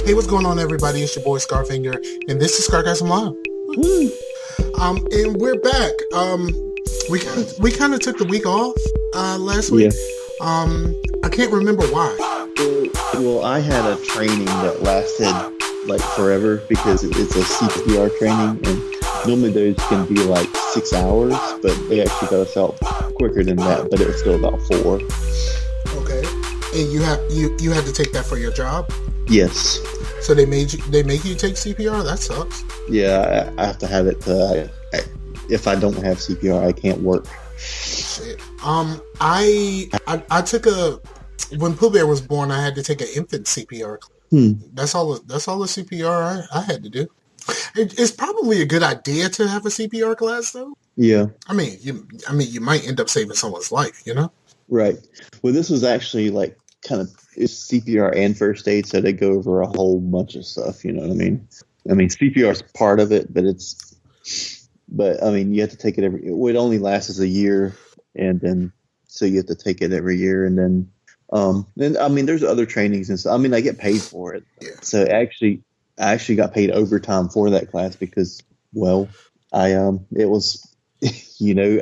Hey, what's going on, everybody? It's your boy Scarfinger, and this is Scarcasm Live. Woo. And we're back. We kind of took the week off last week. Yeah. I can't remember why. Well, I had a training that lasted like forever because it's a CPR training, and normally those can be like 6 hours, but they actually got us out quicker than that. But it was still about 4. Okay, and you had to take that for your job. Yes. So they make you take CPR. That sucks. Yeah, I have to have it. If I don't have CPR, I can't work. Shit. I took when Pooh Bear was born, I had to take an infant CPR. That's all the CPR I had to do. It's probably a good idea to have a CPR class, though. Yeah. I mean, you might end up saving someone's life, you know? Right. Well, this was actually like kind of it's CPR and first aid, so they go over a whole bunch of stuff. You know what I mean? I mean, CPR is part of it, but I mean, you have to take it it only lasts a year, and then so you have to take it every year, and then I mean, there's other trainings and stuff. I mean, I get paid for it. Yeah. So I actually got paid overtime for that class because, well, it was,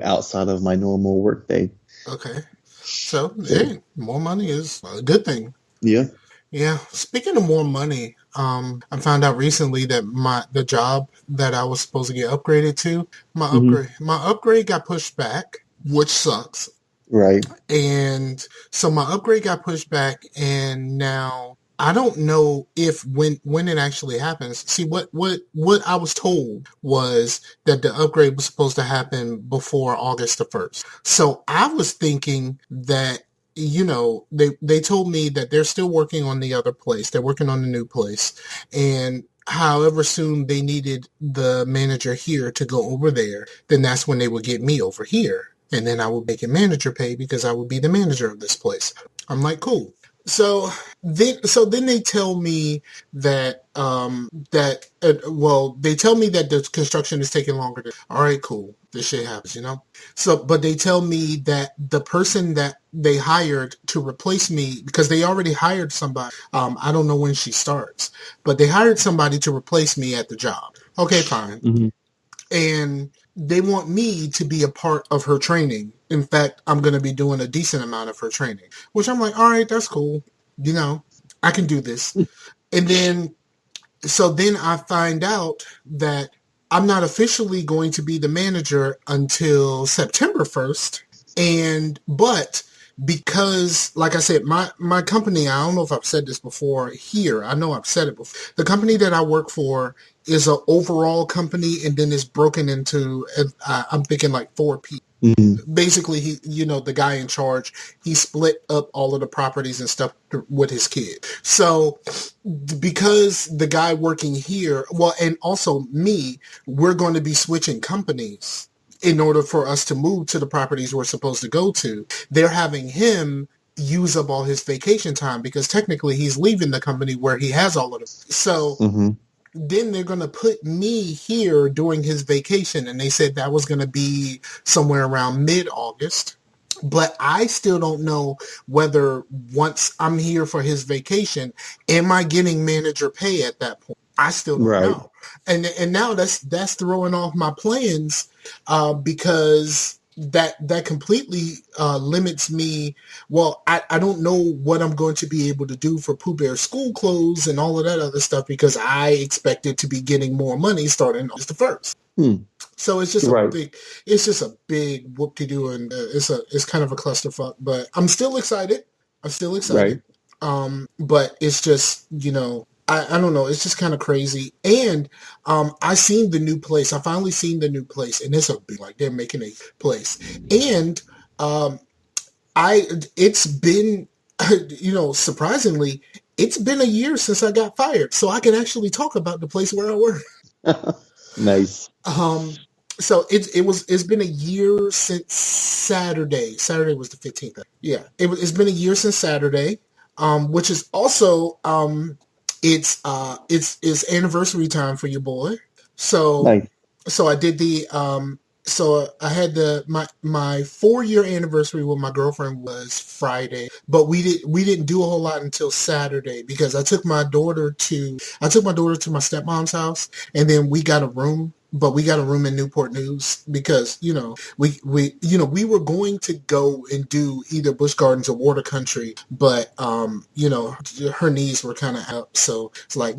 outside of my normal work day. Okay. So, hey, more money is a good thing. Yeah. Yeah. Speaking of more money, I found out recently that the job that I was supposed to get upgraded to, my upgrade got pushed back, which sucks. Right. And so my upgrade got pushed back, and now I don't know if when it actually happens. See, what I was told was that the upgrade was supposed to happen before August the 1st. So I was thinking that, they told me that they're still working on the other place. They're working on the new place. And however soon they needed the manager here to go over there, then that's when they would get me over here. And then I would make a manager pay because I would be the manager of this place. I'm like, cool. So then they tell me that they tell me that the construction is taking longer. All right, cool. This shit happens, So, but they tell me that the person that they hired to replace me, because they already hired somebody. I don't know when she starts, but they hired somebody to replace me at the job. Okay, fine. Mm-hmm. And they want me to be a part of her training. In fact, I'm going to be doing a decent amount of her training, which I'm like, all right, that's cool. I can do this. And then I find out that I'm not officially going to be the manager until September 1st. But because, like I said, my company, I don't know if I've said this before here. I know I've said it before. The company that I work for is an overall company, and then it's broken into, I'm thinking like 4 people. Mm-hmm. Basically, the guy in charge, he split up all of the properties and stuff with his kid. So because the guy working here, and also me, we're going to be switching companies in order for us to move to the properties we're supposed to go to. They're having him use up all his vacation time because technically he's leaving the company where he has all of it. So then they're going to put me here during his vacation. And they said that was going to be somewhere around mid-August. But I still don't know whether once I'm here for his vacation, am I getting manager pay at that point? I still don't know. And now that's throwing off my plans because that completely limits me. Well, I don't know what I'm going to be able to do for Pooh Bear school clothes and all of that other stuff because I expected to be getting more money starting August the 1st. So it's just a big whoop-de-doo, and it's kind of a clusterfuck. But I'm still excited. Right. But it's just, I don't know. It's just kind of crazy. And I seen the new place. I finally seen the new place, and it's a big, like they're making a place. And it's been, surprisingly, it's been a year since I got fired, so I can actually talk about the place where I work. Nice. So it's been a year since Saturday. Saturday was the 15th. Yeah, it's been a year since Saturday, which is also it's anniversary time for your boy. So Nice. so I did the so I had my 4 year anniversary with my girlfriend was Friday, but we didn't do a whole lot until Saturday because I took my daughter to my stepmom's house, and then we got a room. But we got a room in Newport News because we were going to go and do either Busch Gardens or Water Country, but her knees were kind of out, so it's like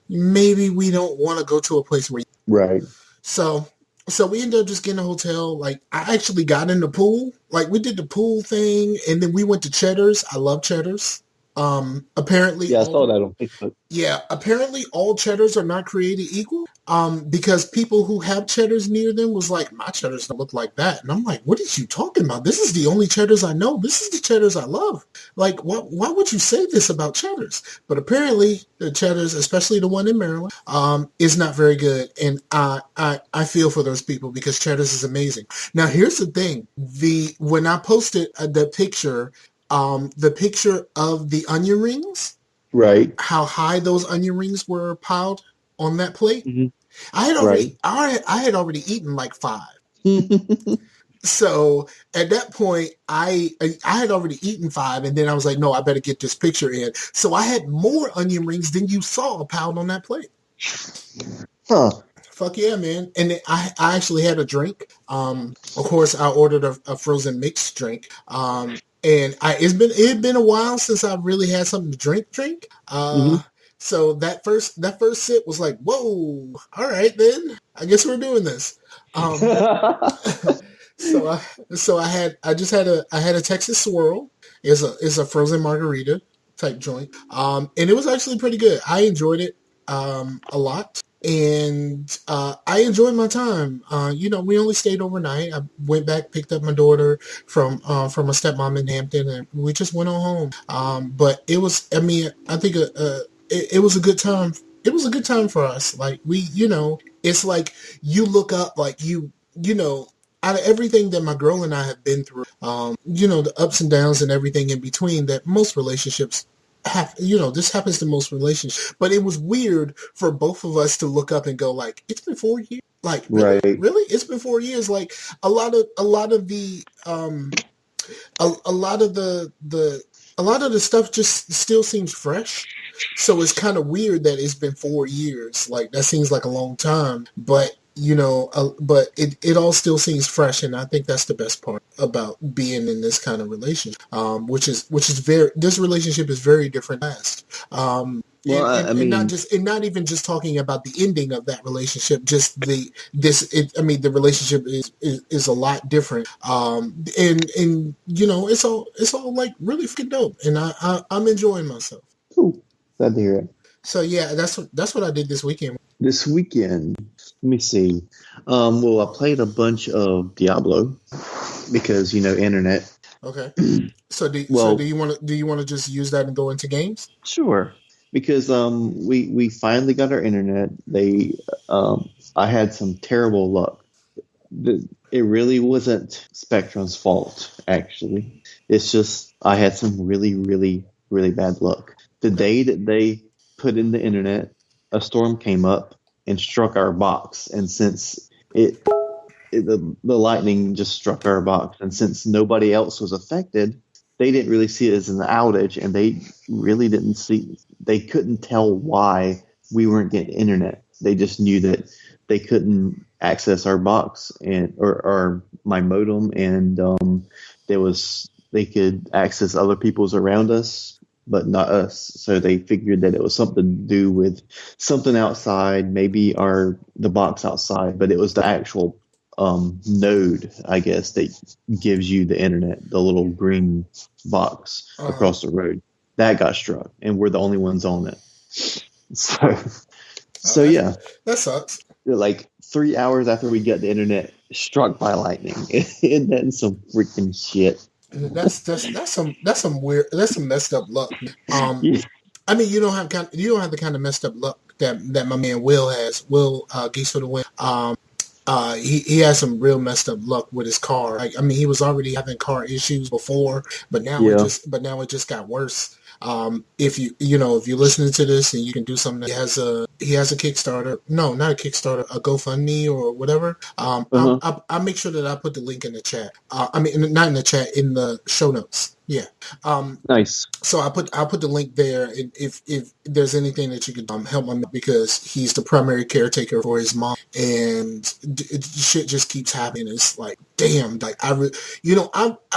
maybe we don't want to go to a place where Right. so so we ended up just getting a hotel. Like I actually got in the pool. Like we did the pool thing, and then we went to Cheddar's. I love Cheddar's. Apparently Yeah, I saw all that on Facebook. yeah, apparently all cheddars are not created equal. Because people who have cheddars near them was like, my cheddars don't look like that. And I'm like, what are you talking about? This is the only cheddars I know. This is the cheddars I love. Like, why would you say this about cheddars? But apparently the cheddars, especially the one in Maryland, is not very good. And I feel for those people because cheddars is amazing. Now, here's the thing. When I posted the picture of the onion rings, Right. how high those onion rings were piled on that plate. Hmm. I had Right. already I had already eaten like five. So at that point, I had already eaten five, and then I was like, no, I better get this picture in. So I had more onion rings than you saw piled on that plate. Huh. Fuck yeah, man! And then I actually had a drink. Of course, I ordered a frozen mixed drink. And it had been a while since I really had something to drink. Hmm. So that first sip was like, whoa, all right then. I guess we're doing this. Um, so I had a Texas swirl. Is a frozen margarita type joint. And it was actually pretty good. I enjoyed it a lot. And I enjoyed my time. We only stayed overnight. I went back, picked up my daughter from a stepmom in Hampton, and we just went on home. But it was, I mean, I think it was a good time. It was a good time for us. Like it's like you look up, like out of everything that my girl and I have been through, the ups and downs and everything in between that most relationships this happens to most relationships, but it was weird for both of us to look up and go like, it's been 4 years. Like, really, Right. really, it's been 4 years. Like a lot of the stuff just still seems fresh. So it's kind of weird that it's been 4 years. Like that seems like a long time, but but it all still seems fresh, and I think that's the best part about being in this kind of relationship. Which is this relationship is very different than last. Well, And not even just talking about the ending of that relationship, just the relationship is a lot different. And it's all like really freaking dope, and I'm enjoying myself. cool. Glad to hear it. So yeah, that's what I did this weekend. This weekend, let me see. Well, I played a bunch of Diablo because internet. Okay. So do Well, you want to just use that and go into games? sure, because we finally got our internet. I had some terrible luck. It really wasn't Spectrum's fault, actually. It's just I had some really, really, really bad luck. The Okay. day that they put in the internet, a storm came up and struck our box, and since the lightning just struck our box, and since nobody else was affected, they didn't really see it as an outage, and they really didn't see. They couldn't tell why we weren't getting internet. They just knew that they couldn't access our box or my modem, and they could access other people's around us, but not us. So they figured that it was something to do with something outside, maybe the box outside, but it was the actual node, I guess, that gives you the internet, the little green box Uh-huh. across the road. That got struck, and we're the only ones on it. So, Oh, so yeah, that sucks. like 3 hours after we get the internet struck by lightning, and then some freaking shit. That's some weird. That's some messed up luck. Yeah. I mean, you don't have the kind of messed up luck that my man Will has. Will Geese for the Win. He has some real messed up luck with his car. Like, I mean, he was already having car issues before, but now Yeah. it just got worse. If if you're listening to this and you can do something, he has a Kickstarter. No, not a Kickstarter, a GoFundMe or whatever. Uh-huh. I'll make sure that I put the link in the chat. I mean, not in the chat, in the show notes. Yeah. Nice. So I'll put the link there. And if there's anything that you could help him, because he's the primary caretaker for his mom, and shit just keeps happening. It's like, damn, like I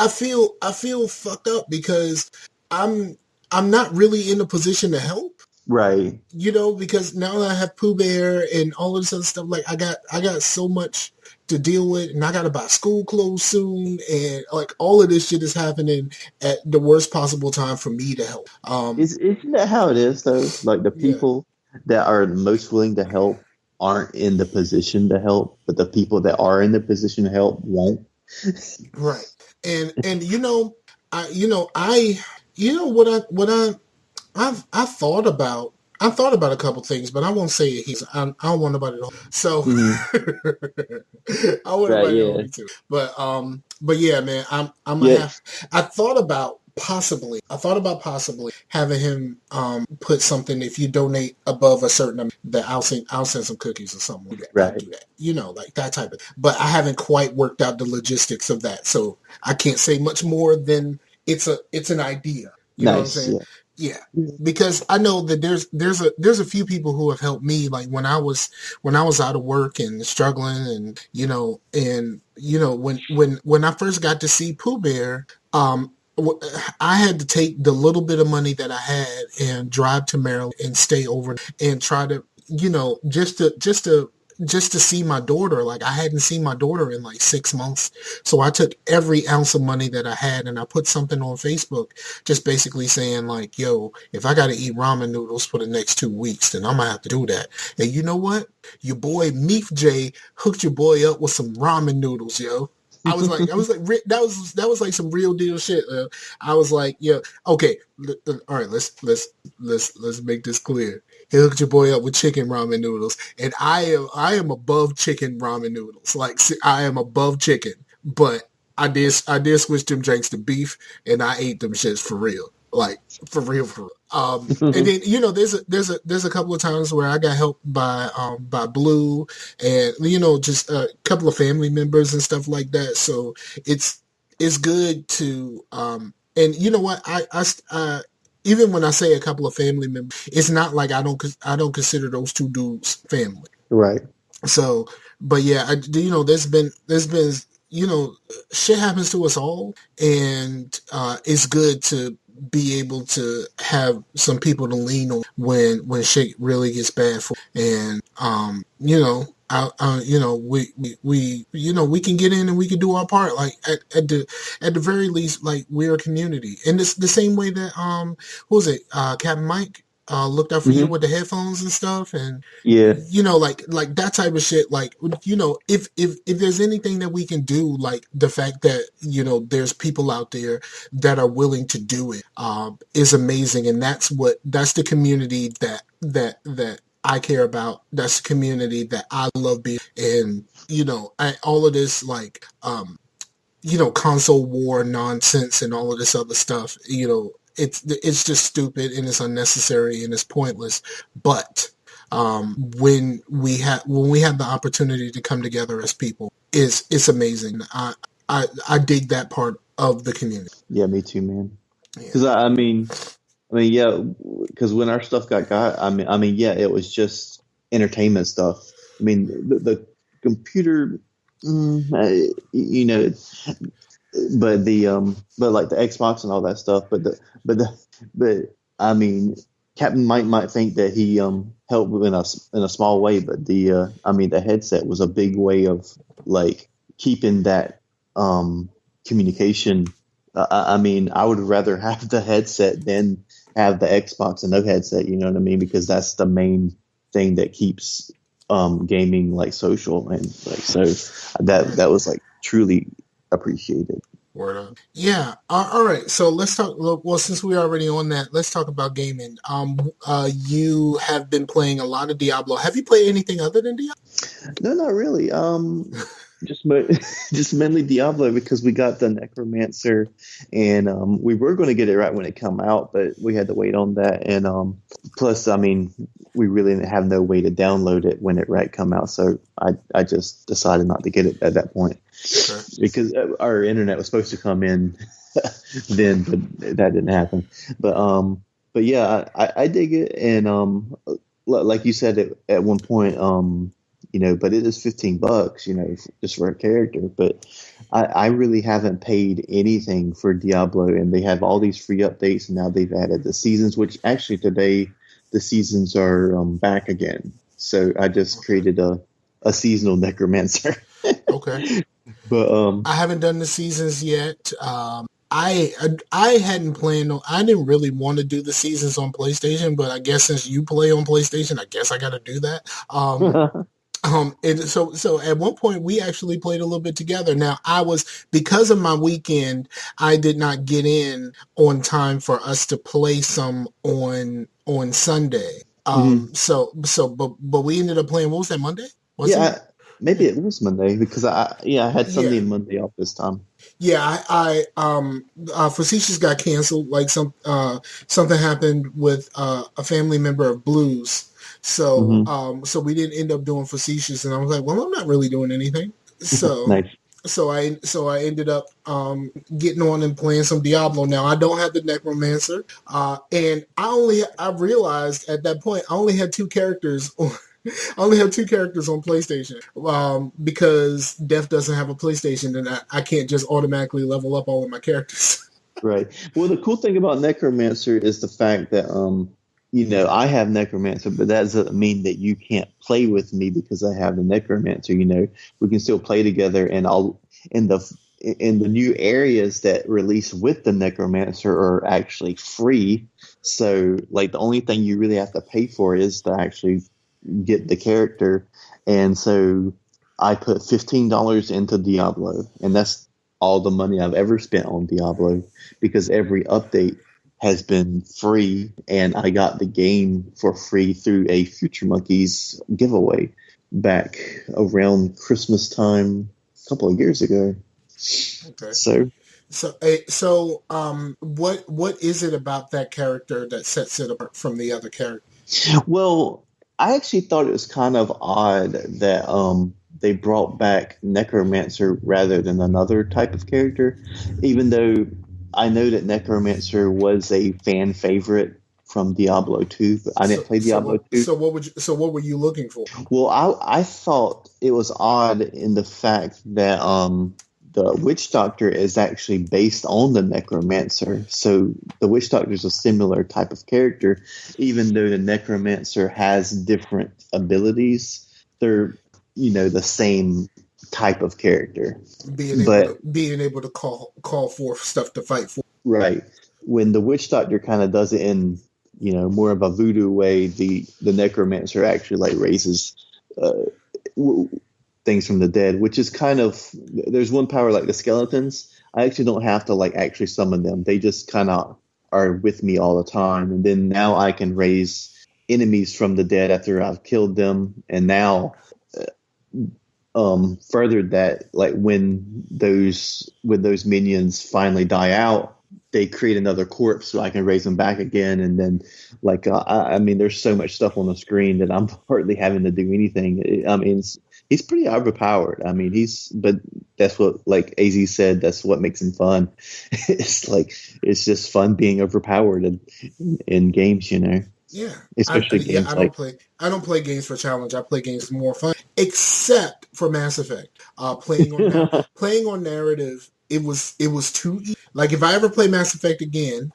feel fucked up because I'm not really in a position to help. Right. Because now that I have Pooh Bear and all of this other stuff, like I got so much to deal with, and I got to buy school clothes soon, and like all of this shit is happening at the worst possible time for me to help. Isn't that how it is though? Like the Yeah, people that are most willing to help aren't in the position to help, but the people that are in the position to help won't. right. And I thought about. I thought about a couple things, but I won't say it. I don't want nobody to know. So Mhm. I want Right. nobody to know Yeah. me too. But yeah, man, I'm gonna Yeah. have. I thought about possibly having him put something, if you donate above a certain amount, that I'll send some cookies or something. I'll Right. do that. Like that type of. But I haven't quite worked out the logistics of that, so I can't say much more than it's an idea. You know what I'm Nice. saying? Yeah. Yeah, because I know that there's a few people who have helped me, like when I was out of work and struggling, and when I first got to see Pooh Bear, I had to take the little bit of money that I had and drive to Maryland and stay over and try to, just to see my daughter. Like I hadn't seen my daughter in like 6 months. So I took every ounce of money that I had and I put something on Facebook, just basically saying like, yo, if I got to eat ramen noodles for the next 2 weeks, then I'm going to have to do that. And you know what? Your boy Meef J hooked your boy up with some ramen noodles, yo. That was like some real deal shit. I was like, yeah, okay, all right, let's make this clear. He hooked your boy up with chicken ramen noodles, and I am above chicken ramen noodles. Like I am above chicken, but I did switch them drinks to beef, and I ate them shits for real. Like for real, for real. And then there's a couple of times where I got helped by Blue, and just a couple of family members and stuff like that. So it's good to and you know what, even when I say a couple of family members, it's not like I don't consider those two dudes family. Right. So, but yeah, there's been shit happens to us all, and it's good to be able to have some people to lean on when shit really gets bad for, and we can get in and we can do our part. Like at the very least, like we're a community, and it's the same way that who was it, Captain Mike looked out for you Hmm. with the headphones and stuff, and Yeah. like that type of shit. Like if there's anything that we can do, like the fact that there's people out there that are willing to do it is amazing, and that's the community that I care about. That's the community that I love being in. All of this, like console war nonsense and all of this other stuff. It's just stupid and it's unnecessary and it's pointless. But when we have the opportunity to come together as people, it's amazing. I dig that part of the community. Yeah. Me too, man. Yeah. Because yeah. Because when our stuff got, yeah, it was just entertainment stuff. I mean, the computer, you know, but like the Xbox and all that stuff. But I mean, Captain Mike might think that he helped in a small way, but the headset was a big way of like keeping that communication. I would rather have the headset than have the Xbox and no headset. You know what I mean? Because that's the main thing that keeps gaming like social, and like so that was like truly appreciated. Word up. Yeah. All right. So let's talk. Well, since we're already on that, let's talk about gaming. You have been playing a lot of Diablo. Have you played anything other than Diablo? No, not really. Just just mainly Diablo because we got the Necromancer, and we were going to get it right when it come out, but we had to wait on that. And plus, I mean, we really didn't have no way to download it when it right come out, so I just decided not to get it at that point because our internet was supposed to come in then, but that didn't happen. But yeah, I dig it, and like you said at one point, but it is $15, just for a character. But I really haven't paid anything for Diablo, and they have all these free updates, and now they've added the seasons, which actually today the seasons are back again. So I just created a seasonal necromancer. Okay. But I haven't done the seasons yet. I hadn't planned on. I didn't really want to do the seasons on PlayStation, but I guess since you play on PlayStation, I guess I got to do that. And so at one point we actually played a little bit together. Now because of my weekend, I did not get in on time for us to play some on Sunday. But we ended up playing. What was that, Monday? Maybe it was Monday because I had Sunday and Monday off this time. Yeah, Facetious got canceled. Like something happened with a family member of Blues. So so we didn't end up doing Facetious, and I was like, well, I'm not really doing anything. So nice. So I ended up getting on and playing some Diablo. Now I don't have the Necromancer, and I realized at that point I only had two characters on. I only have two characters on PlayStation because Def doesn't have a PlayStation, and I can't just automatically level up all of my characters. Right. Well, the cool thing about Necromancer is the fact that I have Necromancer, but that doesn't mean that you can't play with me because I have the Necromancer. We can still play together, and in the new areas that release with the Necromancer are actually free. So, like, the only thing you really have to pay for is to actually get the character. And so I put $15 into Diablo, and that's all the money I've ever spent on Diablo because every update has been free, and I got the game for free through a Future Monkeys giveaway back around Christmas time a couple of years ago. Okay. So what is it about that character that sets it apart from the other characters? Well, I actually thought it was kind of odd that they brought back Necromancer rather than another type of character, even though I know that Necromancer was a fan favorite from Diablo 2, but I didn't play Diablo 2. So what were you looking for? Well, I thought it was odd in the fact that the Witch Doctor is actually based on the Necromancer. So the Witch Doctor is a similar type of character, even though the Necromancer has different abilities. They're, the same type of character. Being able to call forth stuff to fight for. Right. When the Witch Doctor kind of does it in, more of a voodoo way, the Necromancer actually like raises things from the dead, which is kind of, there's one power like the skeletons. I actually don't have to like actually summon them. They just kind of are with me all the time. And then now I can raise enemies from the dead after I've killed them. And now further that, like when those minions finally die out, they create another corpse so I can raise them back again. And then like, I mean, there's so much stuff on the screen that I'm hardly having to do anything. I mean, he's pretty overpowered. I mean, but that's what, like AZ said, that's what makes him fun. It's just fun being overpowered in games, Yeah, especially games I don't play games for challenge. I play games for more fun, except for Mass Effect. Playing on narrative, it was too easy. Like if I ever play Mass Effect again,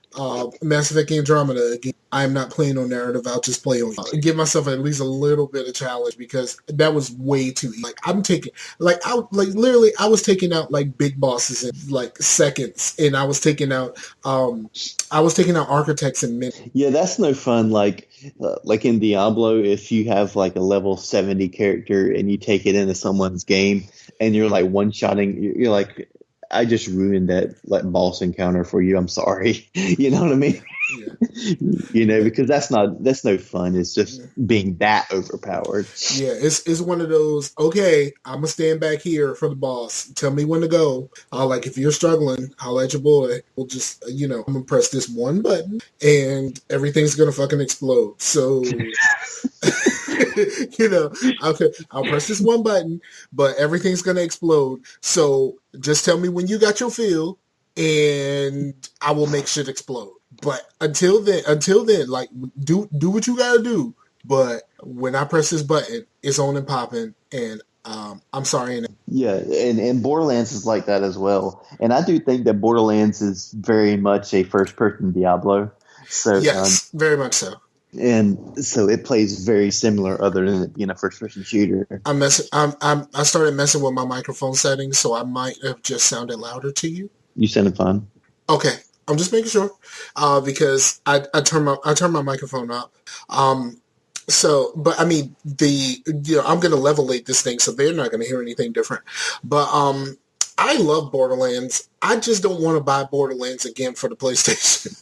Mass Effect Andromeda again, I am not playing on narrative. I'll just play on give myself at least a little bit of challenge because that was way too easy. Like I was taking out like big bosses in like seconds, and I was taking out architects in minutes. Yeah, that's no fun. Like in Diablo, if you have like a level 70 character and you take it into someone's game and you're like one-shotting, you're like, I just ruined that like boss encounter for you. I'm sorry. You know what I mean? Yeah. Because that's no fun. It's just being that overpowered. Yeah, it's one of those. Okay, I'm gonna stand back here for the boss. Tell me when to go. I'll like if you're struggling, I'll let your boy. We'll just I'm gonna press this one button and everything's gonna fucking explode. So I'll press this one button, but everything's gonna explode. So just tell me when you got your fill, and I will make shit explode. But until then, like do what you gotta do. But when I press this button, it's on and popping, and I'm sorry. Yeah, and Borderlands is like that as well. And I do think that Borderlands is very much a first-person Diablo. So yes, very much so. And so it plays very similar, other than it being a first-person shooter. I started messing with my microphone settings, so I might have just sounded louder to you. You sounded fine. Okay, I'm just making sure because I turned my microphone up. So, but I mean, I'm going to levelate this thing, so they're not going to hear anything different. But I love Borderlands. I just don't want to buy Borderlands again for the PlayStation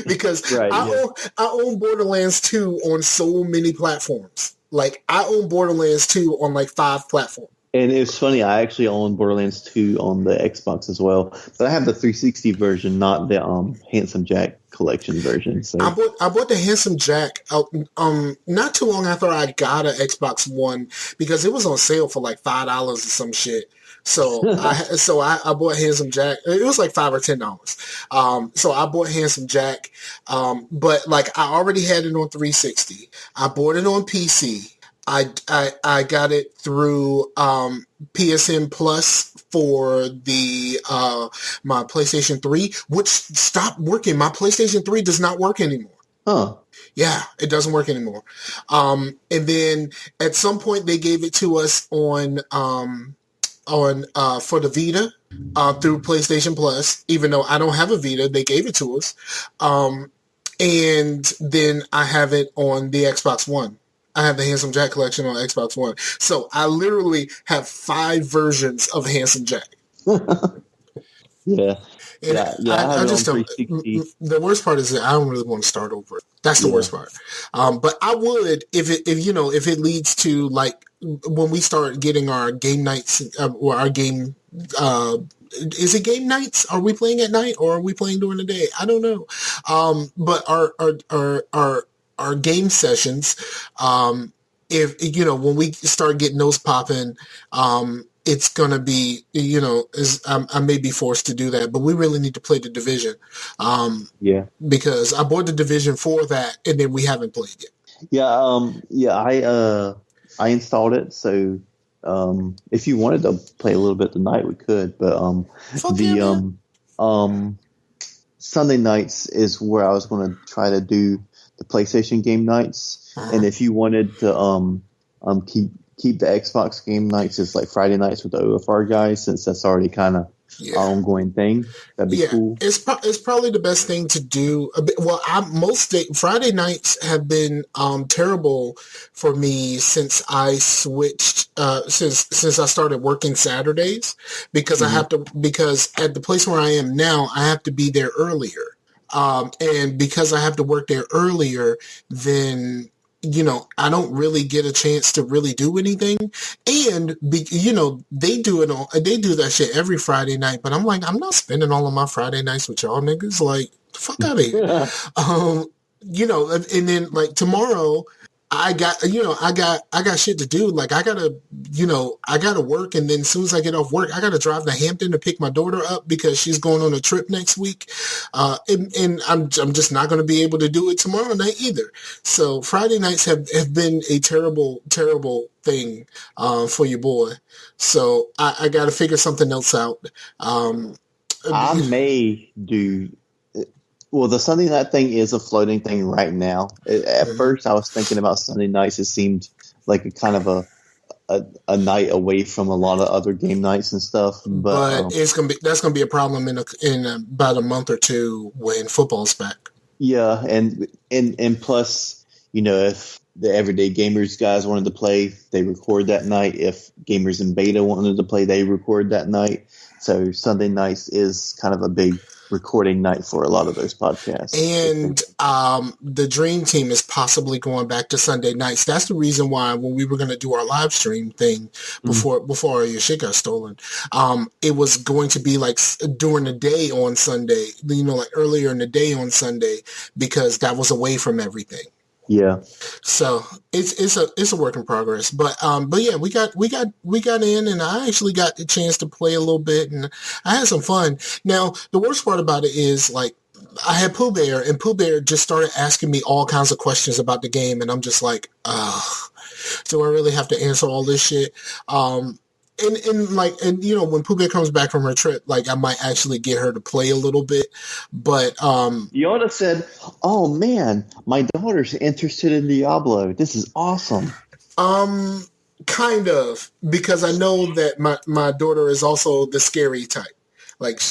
because I own Borderlands 2 on so many platforms. Like, I own Borderlands 2 on like 5 platforms. And it's funny, I actually own Borderlands 2 on the Xbox as well, but I have the 360 version, not the Handsome Jack collection version. So I bought the Handsome Jack out not too long after I got an Xbox One because it was on sale for like $5 or some shit. So I bought Handsome Jack. It was like $5 or $10. So I bought Handsome Jack, but like I already had it on 360. I bought it on PC. I got it through PSN Plus for the my PlayStation 3, which stopped working. My PlayStation 3 does not work anymore. Huh. Yeah, it doesn't work anymore. And then at some point they gave it to us on for the Vita through PlayStation Plus. Even though I don't have a Vita, they gave it to us. And then I have it on the Xbox One. I have the Handsome Jack collection on Xbox One. So I literally have 5 versions of Handsome Jack. Yeah. I just don't. The worst part is that I don't really want to start over. That's the worst part. But I would if it leads to like when we start getting our game nights or our game. Is it game nights? Are we playing at night or are we playing during the day? I don't know. But our game sessions, if when we start getting those popping, it's gonna be I may be forced to do that, but we really need to play the Division, because I bought the Division for that, and then we haven't played it. I installed it, so if you wanted to play a little bit tonight, we could, but Sunday nights is where I was going to try to do the PlayStation game nights, and if you wanted to keep the Xbox game nights, it's like Friday nights with the OFR guys, since that's already kind of an ongoing thing. That'd be cool. It's probably the best thing to do. Well, Friday nights have been terrible for me since I switched. Since I started working Saturdays, because because at the place where I am now, I have to be there earlier. And because I have to work there earlier, then, I don't really get a chance to really do anything. And, they do that shit every Friday night, but I'm like, I'm not spending all of my Friday nights with y'all niggas. Like, the fuck out of here. And then like tomorrow, I got shit to do. Like I gotta work, and then as soon as I get off work, I gotta drive to Hampton to pick my daughter up because she's going on a trip next week. And I'm just not going to be able to do it tomorrow night either. So Friday nights have been a terrible, terrible thing, for your boy. So I got to figure something else out. I may do. Well, the Sunday night thing is a floating thing right now. At first, I was thinking about Sunday nights. It seemed like a kind of a night away from a lot of other game nights and stuff. But that's gonna be a problem in about a month or two when football's back. Yeah, and plus, if the everyday gamers guys wanted to play, they record that night. If gamers in beta wanted to play, they record that night. So Sunday nights is kind of a big recording night for a lot of those podcasts. And the Dream Team is possibly going back to Sunday nights. That's the reason why when we were going to do our live stream thing before your shit got stolen, it was going to be like during the day on Sunday, like earlier in the day on Sunday, because that was away from everything. Yeah. So it's a work in progress, but yeah, we got in, and I actually got a chance to play a little bit, and I had some fun. Now, the worst part about it is, like, I had Pooh Bear, and Pooh Bear just started asking me all kinds of questions about the game, and I'm just like, do I really have to answer all this shit? And when Pooh Bear comes back from her trip, like, I might actually get her to play a little bit, but you ought to have said, "Oh man, my daughter's interested in Diablo. This is awesome." Kind of, because I know that my daughter is also the scary type. Like,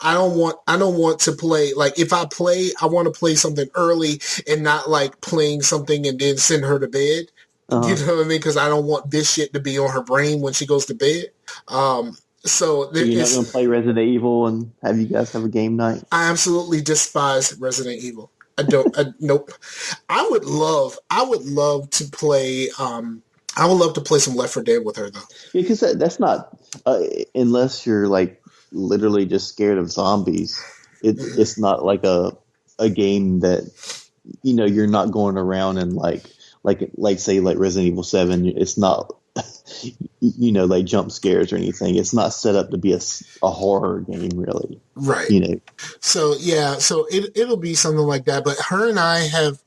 I don't want to play, like, if I play, I want to play something early and not like playing something and then send her to bed. You know what I mean? Because I don't want this shit to be on her brain when she goes to bed. So you're not going to play Resident Evil and have you guys have a game night? I absolutely despise Resident Evil. I don't. Nope. I would love to play. I would love to play some Left 4 Dead with her, though. Yeah, because that's not unless you're like literally just scared of zombies. It's not like a game that you're not going around and like say like Resident Evil 7. It's not like jump scares or anything. It's not set up to be a horror game, really. Right. So yeah, so it'll be something like that. But her and I have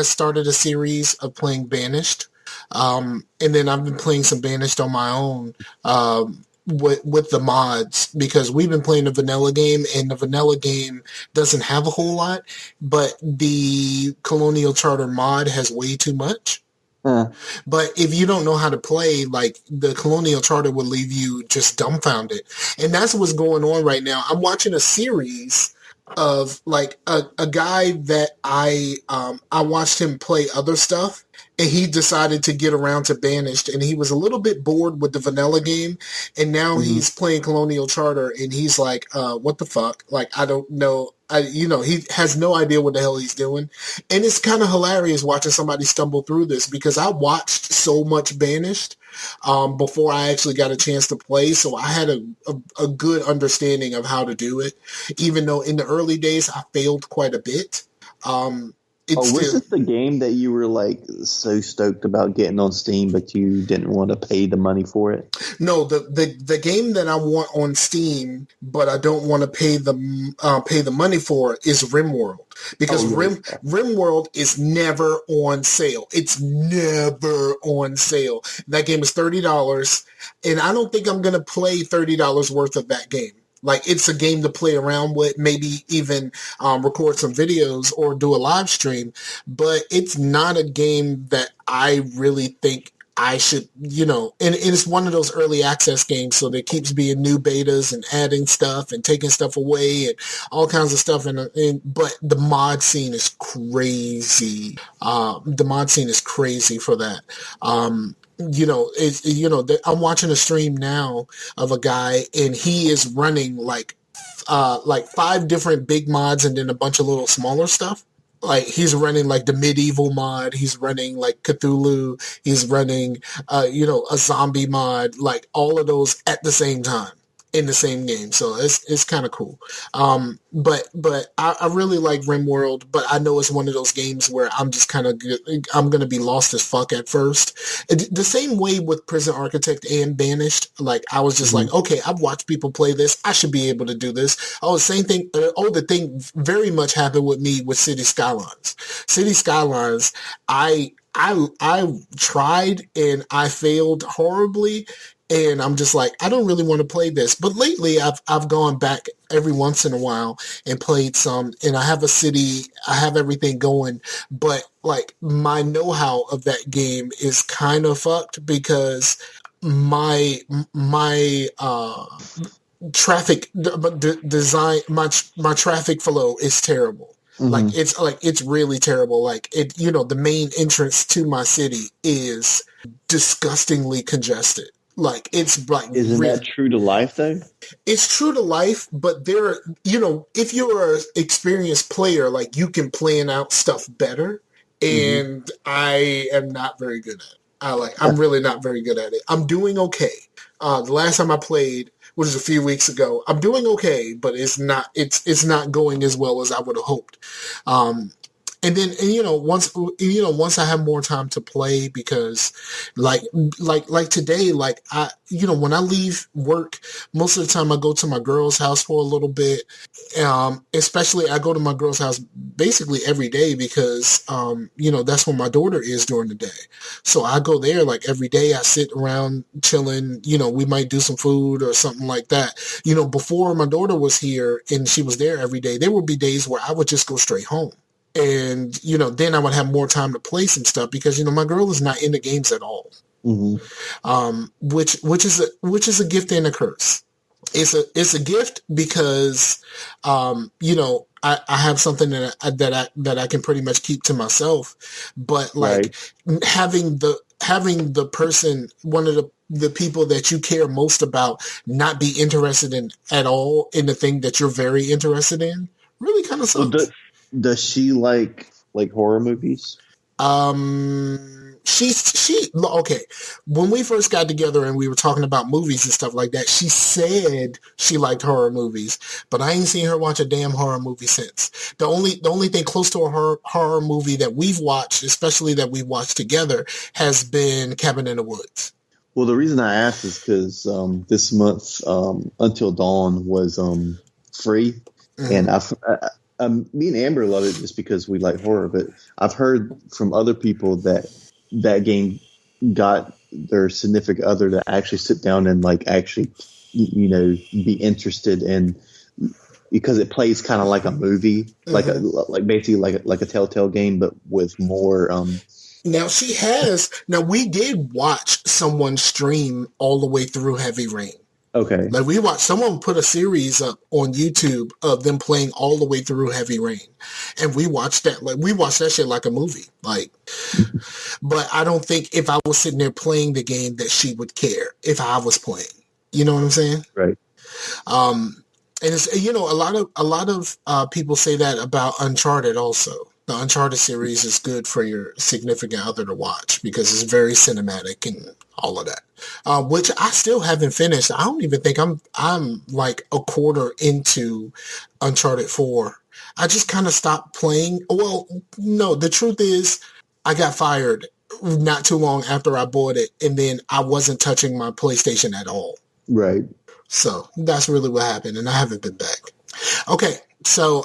started a series of playing Banished. And then I've been playing some Banished on my own with the mods, because we've been playing the vanilla game, and the vanilla game doesn't have a whole lot, but the Colonial Charter mod has way too much. But if you don't know how to play, like, the Colonial Charter will leave you just dumbfounded. And that's what's going on right now. I'm watching a series of, like, a guy that I watched him play other stuff, and he decided to get around to Banished, and he was a little bit bored with the vanilla game, and now he's playing Colonial Charter, and he's like, what the fuck? Like, I don't know. He has no idea what the hell he's doing. And it's kind of hilarious watching somebody stumble through this, because I watched so much Banished before I actually got a chance to play, so I had a good understanding of how to do it, even though in the early days I failed quite a bit. Was this the game that you were like so stoked about getting on Steam, but you didn't want to pay the money for it? No, the game that I want on Steam, but I don't want to pay the money for, is RimWorld, because RimWorld is never on sale. It's never on sale. That game is $30, and I don't think I'm gonna play $30 worth of that game. Like, it's a game to play around with, maybe even record some videos or do a live stream, but it's not a game that I really think I should, and it's one of those early access games, so there keeps being new betas and adding stuff and taking stuff away and all kinds of stuff. But the mod scene is crazy. The mod scene is crazy for that. I'm watching a stream now of a guy, and he is running like 5 different big mods and then a bunch of little smaller stuff. Like, he's running like the medieval mod, he's running like Cthulhu, he's running a zombie mod, like all of those at the same time in the same game. So it's kind of cool. But I really like RimWorld, but I know it's one of those games where I'm just kind of I'm going to be lost as fuck at first. The same way with Prison Architect and Banished. Like, I was just like, okay, I've watched people play this, I should be able to do this. Oh, same thing. The thing very much happened with me with City Skylines. City Skylines, I tried and I failed horribly. And I'm just like, I don't really want to play this. But lately, I've gone back every once in a while and played some. And I have a city, I have everything going. But, like, my know-how of that game is kind of fucked, because my traffic design, my traffic flow is terrible. It's really terrible. Like, the main entrance to my city is disgustingly congested. Like it's like Isn't really, that true to life though? it's true to life, but there, if you're an experienced player, like you can plan out stuff better. Hmm. And I am not very good at it. I'm really not very good at it. I'm doing okay. The last time I played, which was a few weeks ago, I'm doing okay, but it's not going as well as I would have hoped. Um, and then, once I have more time to play, because like today, like when I leave work, most of the time I go to my girl's house for a little bit. Especially I go to my girl's house basically every day because that's where my daughter is during the day. So I go there like every day. I sit around chilling. We might do some food or something like that. Before my daughter was here and she was there every day, there would be days where I would just go straight home. And then I would have more time to play some stuff because my girl is not into games at all. Hmm. Which is a gift and a curse. It's a gift because I have something that I can pretty much keep to myself, but like Right. having the person, one of the people that you care most about, not be interested in at all in the thing that you're very interested in, really kind of Well, sucks. does she like horror movies? She okay. When we first got together and we were talking about movies and stuff like that, she said she liked horror movies, but I ain't seen her watch a damn horror movie since. The only thing close to a horror movie that we've watched, especially that we've watched together, has been Cabin in the Woods. Well, the reason I asked is because this month, Until Dawn was free, and Hmm. me and Amber love it just because we like horror. But I've heard from other people that that game got their significant other to actually sit down and like actually, be interested in, because it plays kind of like a movie, Hmm. like basically like a Telltale game, but with more. Now we did watch someone stream all the way through Heavy Rain. Okay, Like we watched someone put a series up on YouTube of them playing all the way through Heavy Rain, and we watched that. Like we watched that shit like a movie. Like, but I don't think if I was sitting there playing the game that she would care if I was playing. You know what I'm saying? right. Um, and it's a lot of people say that about Uncharted also. The Uncharted series is good for your significant other to watch because it's very cinematic and all of that. Which I still haven't finished. I don't even think I'm like a quarter into Uncharted 4. I just kind of stopped playing. Well, no, the truth is I got fired not too long after I bought it, and then I wasn't touching my PlayStation at all. Right. So that's really what happened, and I haven't been back. Okay, so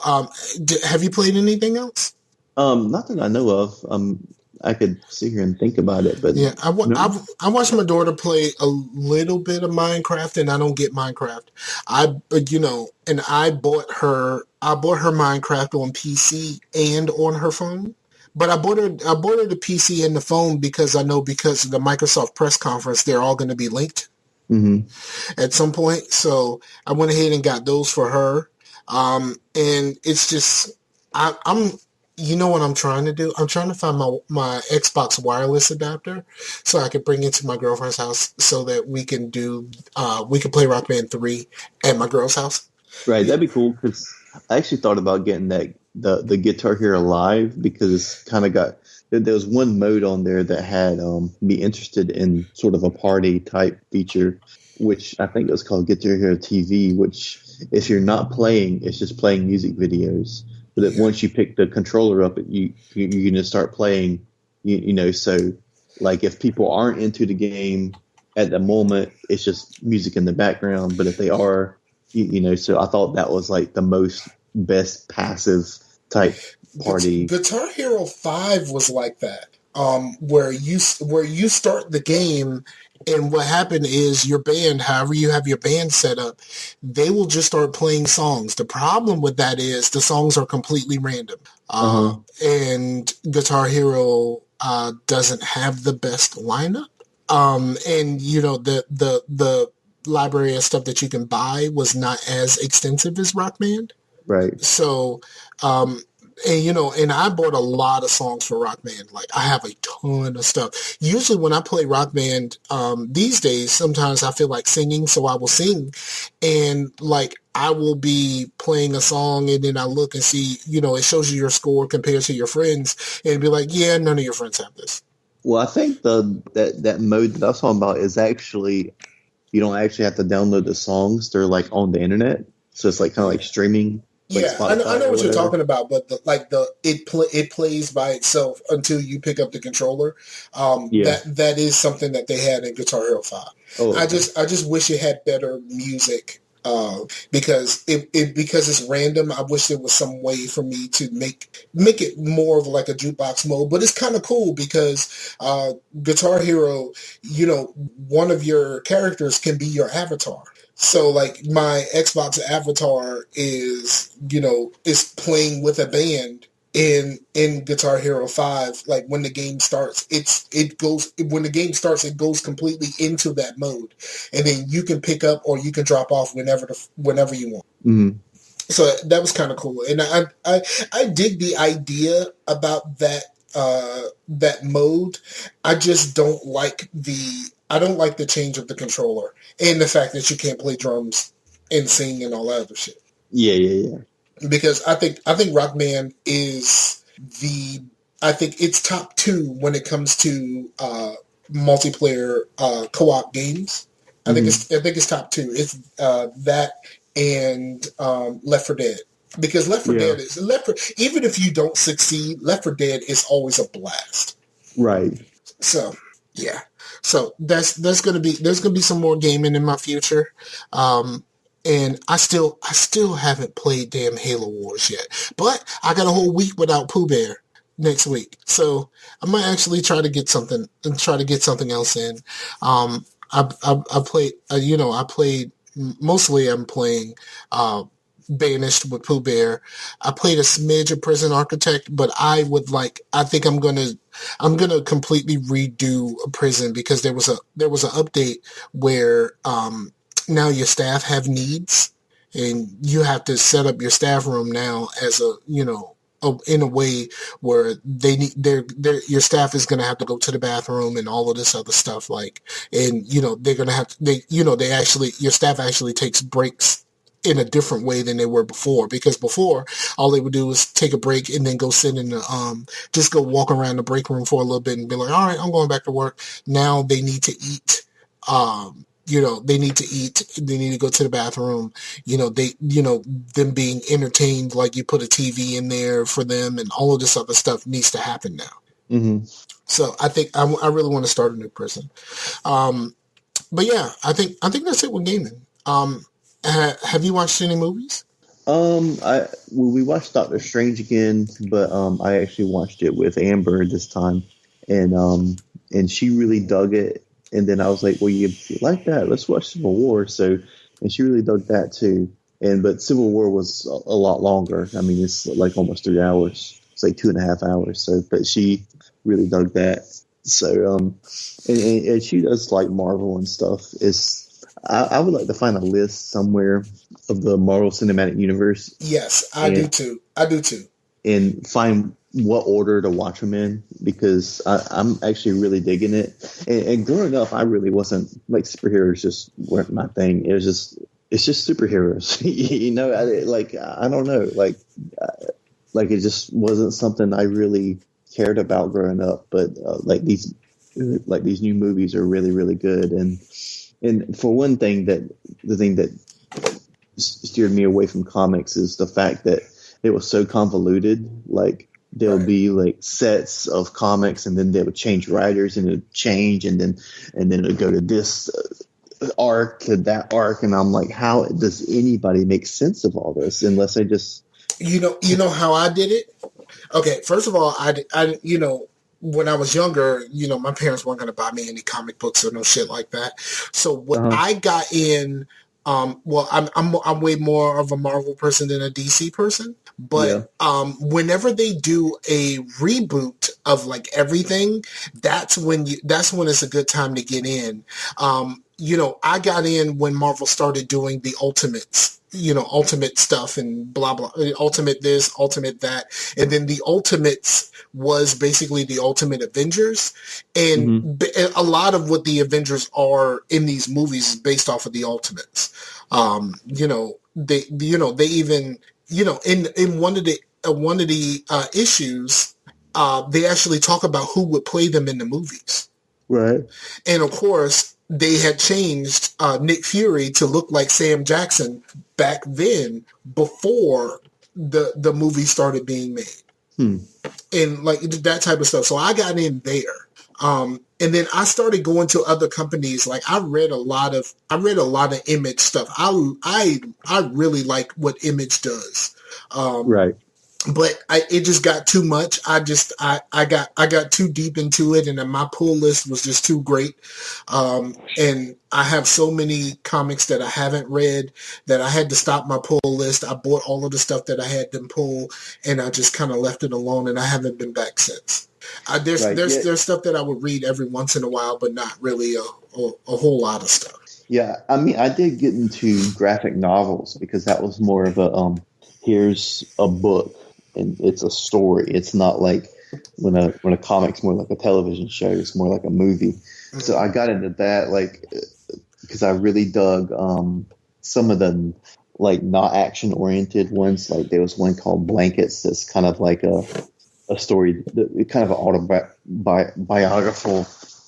have you played anything else? Not that I know of. I could sit here and think about it, but Yeah, no. I watched my daughter play a little bit of Minecraft, and I don't get Minecraft. And I bought her Minecraft on PC and on her phone. But I bought her the PC and the phone because I know because of the Microsoft press conference, they're all going to be linked Hmm. at some point. So I went ahead and got those for her. And it's just, I'm, you know what I'm trying to do? I'm trying to find my Xbox wireless adapter so I can bring it to my girlfriend's house so that we can play Rock Band 3 at my girl's house. Right, that'd be cool because I actually thought about getting the Guitar Hero Live because it's kind of got there was one mode on there that had me interested in sort of a party type feature, which I think it was called Guitar Hero TV. Which if you're not playing, it's just playing music videos. But once you pick the controller up, you can just start playing. So like if people aren't into the game at the moment, it's just music in the background. But if they are, so I thought that was like the most best passive type party. Guitar Hero 5 was like that. Where you start the game, and what happened is your band, however you have your band set up, they will just start playing songs. The problem with that is the songs are completely random. Uh huh. And Guitar Hero doesn't have the best lineup. And the library of stuff that you can buy was not as extensive as Rock Band. Right. So, um, And I bought a lot of songs for Rock Band. Like, I have a ton of stuff. Usually when I play Rock Band, these days, sometimes I feel like singing, so I will sing. And, like, I will be playing a song, and then I look and see, it shows you your score compared to your friends, and be like, yeah, none of your friends have this. Well, I think that mode that I was talking about is actually you don't actually have to download the songs; they're like on the internet, so it's like kind of like streaming, like Yeah, I Spotify know or what you're whatever. talking about, but it plays by itself until you pick up the controller. Yeah. That is something that they had in Guitar Hero 5. Oh, okay. I just wish it had better music. Because because it's random. I wish there was some way for me to make it more of like a jukebox mode. But it's kind of cool because Guitar Hero, one of your characters can be your avatar. So like my Xbox avatar is playing with a band in Guitar Hero 5. Like when the game starts, it goes completely into that mode, and then you can pick up or you can drop off whenever you want. Hmm. So that was kind of cool, and I dig the idea about that mode. I just don't like the change of the controller and the fact that you can't play drums and sing and all that other shit. Yeah, yeah, Because I think Rock Band is the I think it's top two when it comes to multiplayer co-op games. yeah. Hmm. I think it's top two. It's that and Left 4 Dead. Because Yeah. Even if you don't succeed, Left 4 Dead is always a blast. Right. So yeah, so there's gonna be some more gaming in my future, and I still haven't played damn Halo Wars yet. But I got a whole week without Pooh Bear next week, so I might actually try to get something else in. I played I played mostly. I'm playing. Banished with Pooh Bear. I played a smidge of Prison Architect, but I think I'm gonna completely redo a prison because there was an update where now your staff have needs, and you have to set up your staff room now as in a way where they need your staff is going to have to go to the bathroom and all of this other stuff, like, and they're going to have to, they actually your staff actually takes breaks in a different way than they were before, because before all they would do was take a break and then go sit in the just go walk around the break room for a little bit and be like, all right, I'm going back to work. Now they need to eat. They need to eat. They need to go to the bathroom. Them being entertained, like you put a TV in there for them, and all of this other stuff needs to happen now. Hmm. So I think I really want to start a new prison. Um, but yeah, I think that's it with gaming. Have you watched any movies? We watched Doctor Strange again, but I actually watched it with Amber this time, and she really dug it. And then I was like, well, you like that? Let's watch Civil War. So, and she really dug that too. But Civil War was a lot longer. I mean, it's like almost 3 hours. It's like 2.5 hours. So, but she really dug that. So, and she does like Marvel and stuff. I would like to find a list somewhere of the Marvel Cinematic Universe Yes, I do and too. I do too. and find what order to watch them in, because I'm actually really digging it. And growing up, I really wasn't like superheroes just weren't my thing. It's just superheroes, I don't know, like it just wasn't something I really cared about growing up. But these new movies are really really good. And for one thing, the thing that steered me away from comics is the fact that it was so convoluted. Like there'll Right. be like sets of comics, and then they would change writers, and it would change, and then it would go to this arc to that arc, and I'm like, how does anybody make sense of all this unless they just You know how I did it? Okay, first of all, when I was younger, my parents weren't going to buy me any comic books or no shit like that. So what uh I got in, well, I'm way more of a Marvel person than a DC person. yeah. But whenever they do a reboot of like everything, that's when it's a good time to get in. I got in when Marvel started doing the Ultimates, Ultimate stuff and blah, blah, Ultimate this, Ultimate that. And then the Ultimates was basically the Ultimate Avengers. And Hmm. a lot of what the Avengers are in these movies is based off of the Ultimates. They even, in one of the issues, they actually talk about who would play them in the movies. Right. And of course, they had changed Nick Fury to look like Sam Jackson back then before the movie started being made. Hmm. And like that type of stuff. So I got in there. And then I started going to other companies. Like I read a lot of Image stuff. I really like what Image does. Right. But it just got too much. I got too deep into it, and then my pull list was just too great. And I have so many comics that I haven't read that I had to stop my pull list. I bought all of the stuff that I had them pull, and I just kind of left it alone, and I haven't been back since. There's stuff that I would read every once in a while, but not really a whole lot of stuff. Yeah, I mean, I did get into graphic novels because that was more of a here's a book and it's a story. It's not like when a comic's more like a television show. It's more like a movie. Mm-hmm. So I got into that because I really dug some of the like not action oriented ones. Like there was one called Blankets that's kind of like a story, kind of an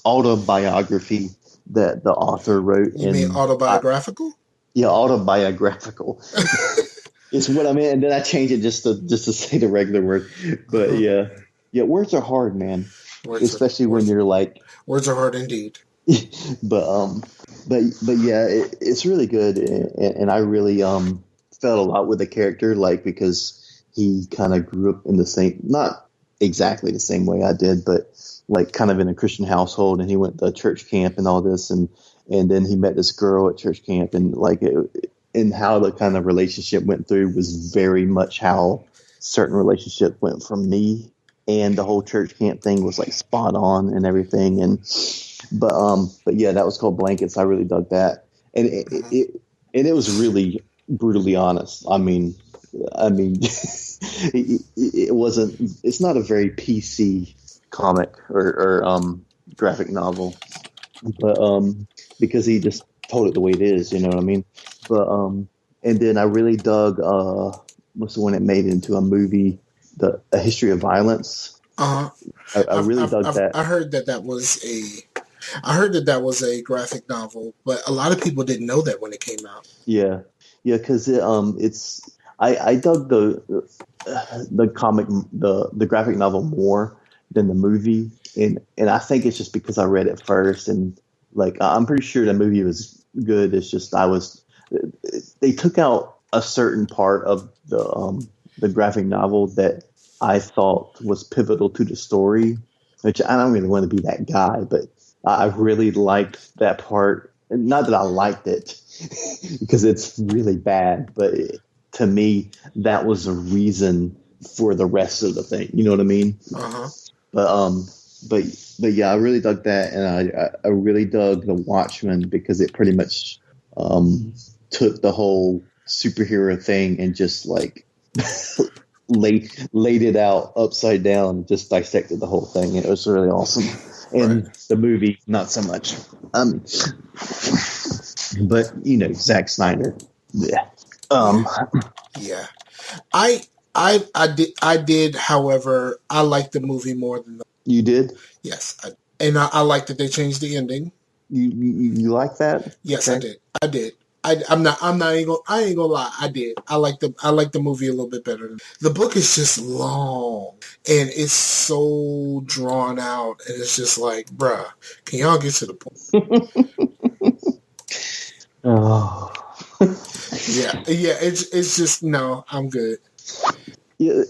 autobiography that the author wrote. You mean autobiographical? Yeah, autobiographical. It's what I mean, and then I changed it just to say the regular word. But yeah, words are hard, man. Especially when you're like, words are hard indeed. but yeah, it's really good, and I really felt a lot with the character, like because he kind of grew up in the same, not exactly the same way I did, but like kind of in a Christian household, and he went to church camp and all this, and then he met this girl at church camp, and like and how the kind of relationship went through was very much how certain relationship went from me, and the whole church camp thing was like spot on and everything. And but yeah, that was called Blankets. I really dug that, and it was really brutally honest. I mean, it wasn't. It's not a very PC comic or graphic novel, but because he just told it the way it is, you know what I mean? But and then I really dug what's the one that made it into a movie, A History of Violence. I really dug that. I heard that was a graphic novel, but a lot of people didn't know that when it came out. Yeah, because it's I dug the comic, the graphic novel more than the movie, and I think it's just because I read it first, and like I'm pretty sure the movie was good. It's just they took out a certain part of the graphic novel that I thought was pivotal to the story, which I don't really want to be that guy, but I really liked that part. Not that I liked it because it's really bad, but to me, that was a reason for the rest of the thing. You know what I mean? Uh-huh. But yeah, I really dug that, and I really dug The Watchmen because it pretty much took the whole superhero thing and just like laid it out upside down and just dissected the whole thing. It was really awesome. And right. The movie, not so much. But Zack Snyder. Yeah. Yeah. I did, however, I liked the movie more than You did? Yes. I like that they changed the ending. You like that? Yes, okay. I did. I ain't gonna lie. I did. I like the movie a little bit better. The book is just long and it's so drawn out, and it's just like, bruh, can y'all get to the point? Oh. Yeah. It's just no. I'm good. Yeah,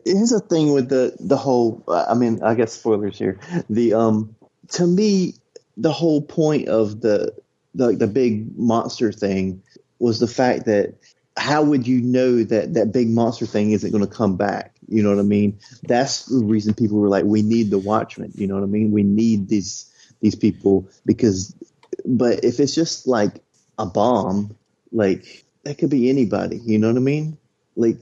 here's the thing with the whole. I mean, I guess spoilers here. To me, the whole point of the big monster thing was the fact that how would you know that big monster thing isn't going to come back? You know what I mean? That's the reason people were like, we need the Watchmen. You know what I mean? We need these people because but if it's just like a bomb, like that could be anybody. You know what I mean? Like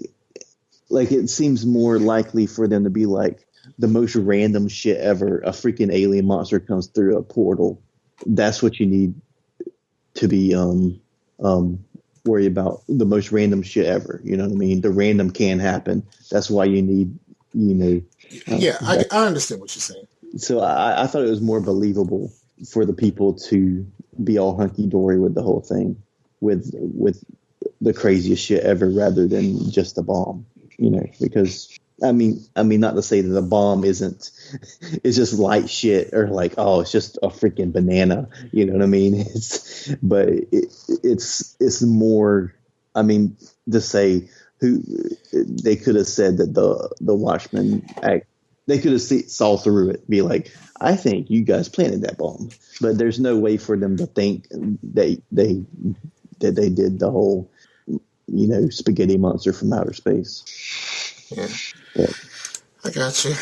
it seems more likely for them to be like the most random shit ever. A freaking alien monster comes through a portal. That's what you need to be worry about, the most random shit ever. You know what I mean? The random can happen. That's why you need, Yeah, I understand what you're saying. So I thought it was more believable for the people to be all hunky dory with the whole thing, with the craziest shit ever, rather than just a bomb. Because I mean, not to say that a bomb isn't, it's just light shit, or like, oh, it's just a freaking banana. You know what I mean? It's more. I mean, to say who they could have said that the Watchmen act. They could have saw through it, be like, I think you guys planted that bomb, but there's no way for them to think that they did the whole, spaghetti monster from outer space. Yeah. But, I got you.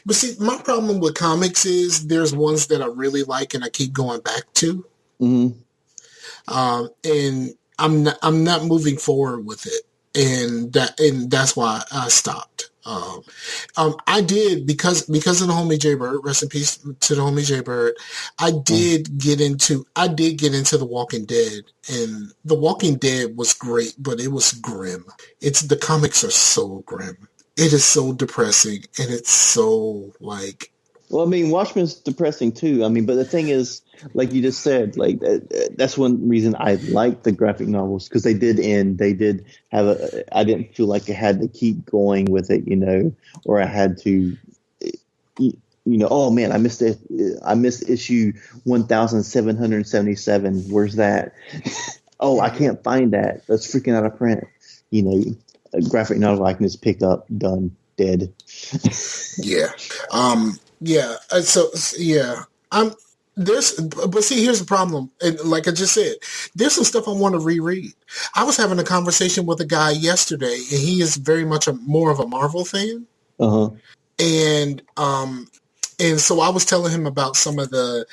But see, my problem with comics is there's ones that I really like and I keep going back to. mm-hmm. And I'm not moving forward with it. And that's why I stopped. I did because of the homie Jay Bird. Rest in peace to the homie Jay Bird. I did get into The Walking Dead, and The Walking Dead was great, but it was grim. The comics are so grim. It is so depressing, and it's so like. Well, I mean, Watchmen's depressing too. I mean, but the thing is, like you just said, like that's one reason I like the graphic novels, because they did end. They did have I didn't feel like I had to keep going with it, or I had to, oh man, I missed issue 1777. Where's that? Oh, I can't find that. That's freaking out of print. A graphic novel I can just pick up, done, dead. Yeah. Yeah. So yeah, but see, here's the problem. And like I just said, there's some stuff I want to reread. I was having a conversation with a guy yesterday, and he is very much more of a Marvel fan. Uh-huh. And so I was telling him about some of the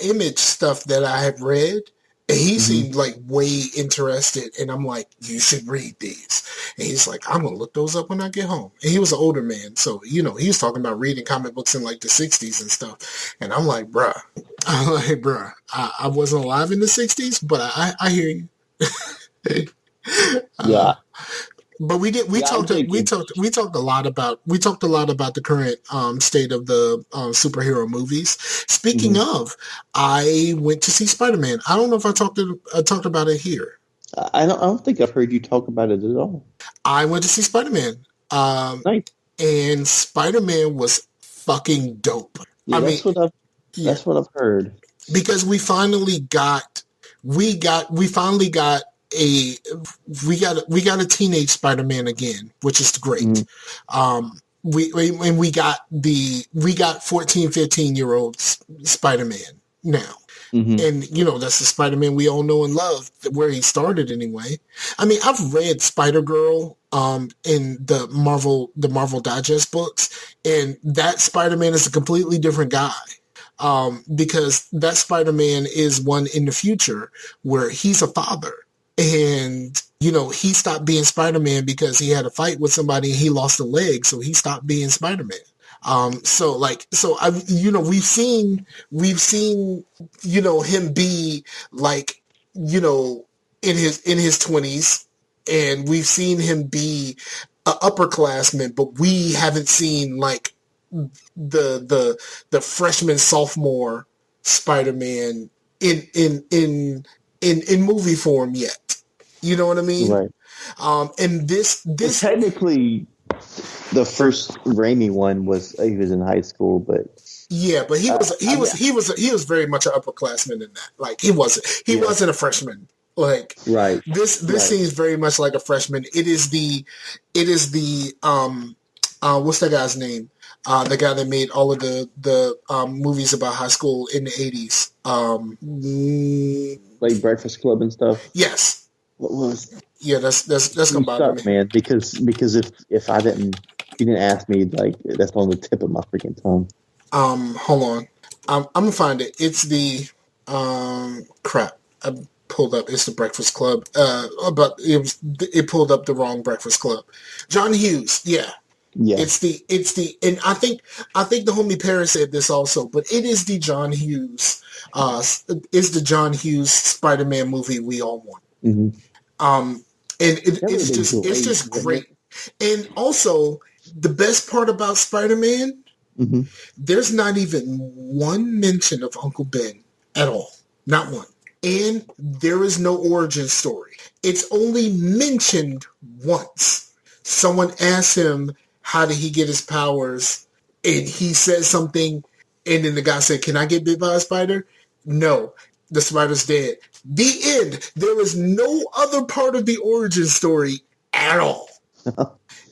Image stuff that I have read. And he seemed like way interested, and I'm like, you should read these. And he's like, I'm going to look those up when I get home. And he was an older man, so, he was talking about reading comic books in like the 60s and stuff. And I'm like, bruh, I wasn't alive in the 60s, but I hear you. Yeah. But we talked a lot about the current state of the superhero movies. Speaking of, I went to see Spider-Man. I don't know if I talked about it here. I don't think I've heard you talk about it at all. I went to see Spider-Man. Nice. And Spider-Man was fucking dope. Yeah, that's what I've heard. Because we finally got a teenage Spider-Man again, which is great. We got 14, 15-year-old Spider-Man now. And that's the Spider-Man we all know and love, where he started anyway. I mean, I've read Spider-Girl in the Marvel Digest books, and that Spider-Man is a completely different guy. Because that Spider-Man is one in the future where he's a father. And, he stopped being Spider-Man because he had a fight with somebody and he lost a leg. So he stopped being Spider-Man. We've seen, him be like, in his 20s, and we've seen him be an upperclassman, but we haven't seen like the freshman, sophomore Spider-Man in movie form yet. You know what I mean? Right. And this technically the first Raimi one he was in high school, but yeah, but he was very much an upperclassman in that. Like he wasn't a freshman. Like right. This seems very much like a freshman. It is the what's that guy's name? The guy that made all of the movies about high school in the 80s. Like Breakfast Club and stuff. Yes. What was? Yeah, that's gonna bother me, man. Because if I didn't You didn't ask me, like, that's on the tip of my freaking tongue. Hold on. I'm gonna find it. It's the crap. I pulled up. It's the Breakfast Club. But it pulled up the wrong Breakfast Club. John Hughes. Yeah. Yeah. It's the and I think the homie Paris said this also, but it is the John Hughes is the John Hughes Spider-Man movie we all want. Mm-hmm. And it's just great. And also the best part about Spider-Man, mm-hmm. there's not even one mention of Uncle Ben at all. Not one. And there is no origin story. It's only mentioned once. Someone asks him, how did he get his powers? And he says something, and then the guy said, can I get bit by a spider? No, the spider's dead. The end. There is no other part of the origin story at all.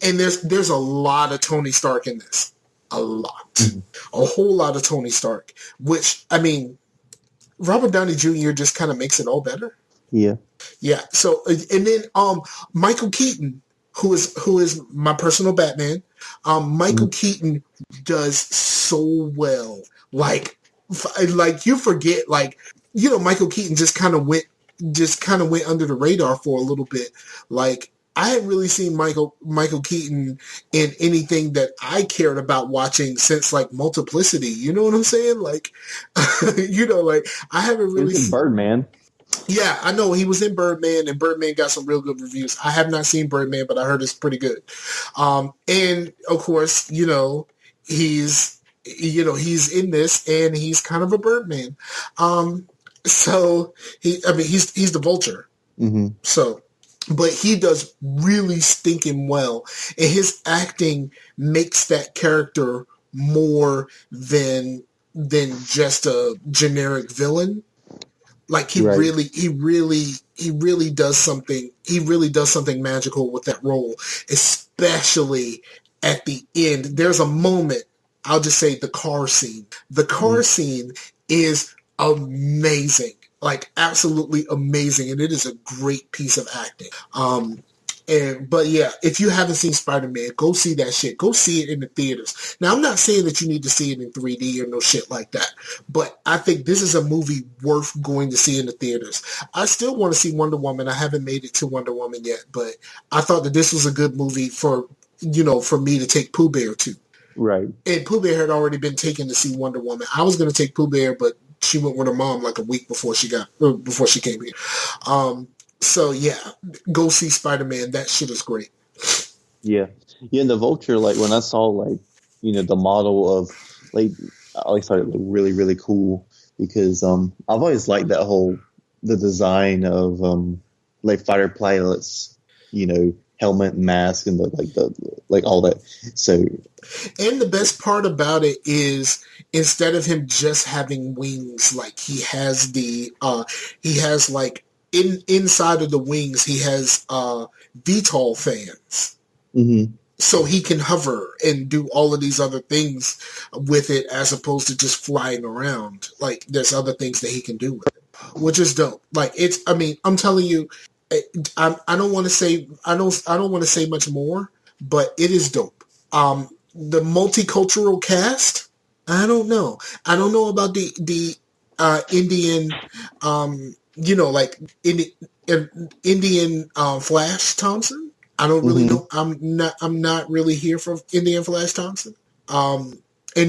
And there's a lot of Tony Stark in this. A lot. Mm-hmm. A whole lot of Tony Stark. Which, I mean, Robert Downey Jr. just kind of makes it all better. Yeah. Yeah. So, and then Michael Keaton, who is my personal Batman. Michael Keaton does so well. Like you forget, like, you know, Michael Keaton just kind of went under the radar for a little bit. Like, I hadn't really seen Michael Keaton in anything that I cared about watching since, like, Multiplicity. You know what I'm saying? Like, you know, like, I haven't really seen Birdman. Yeah, I know he was in Birdman, and Birdman got some real good reviews. I have not seen Birdman, but I heard it's pretty good. And of course, you know, he's in this, and he's kind of a Birdman. So he's the Vulture. Mm-hmm. So, but he does really stinking well, and his acting makes that character more than just a generic villain. Like he really does something. He really does something magical with that role, especially at the end. There's a moment. I'll just say the car scene. The car scene is amazing, like absolutely amazing, and it is a great piece of acting. But yeah, if you haven't seen Spider-Man, go see that shit. Go see it in the theaters. Now, I'm not saying that you need to see it in 3D or no shit like that, but I think this is a movie worth going to see in the theaters. I still want to see Wonder Woman. I haven't made it to Wonder Woman yet, but I thought that this was a good movie for me to take Pooh Bear to. Right. And Pooh Bear had already been taken to see Wonder Woman. I was going to take Pooh Bear, but she went with her mom like a week before she came here. So yeah, go see Spider-Man. That shit is great. Yeah. And the Vulture, like when I saw, like, you know, the model of, like, I always thought it looked really, really cool because I've always liked the design of like fighter pilots, you know, helmet and mask and the all that. So, and the best part about it is instead of him just having wings, like he has like inside of the wings, he has VTOL fans. Mm-hmm. So he can hover and do all of these other things with it as opposed to just flying around. Like, there's other things that he can do with it, which is dope. Like, I'm telling you, I don't want to say much more, but it is dope. The multicultural cast, I don't know about the Indian, you know, like Indian Flash Thompson. I don't really know. I'm not really here for Indian Flash Thompson. And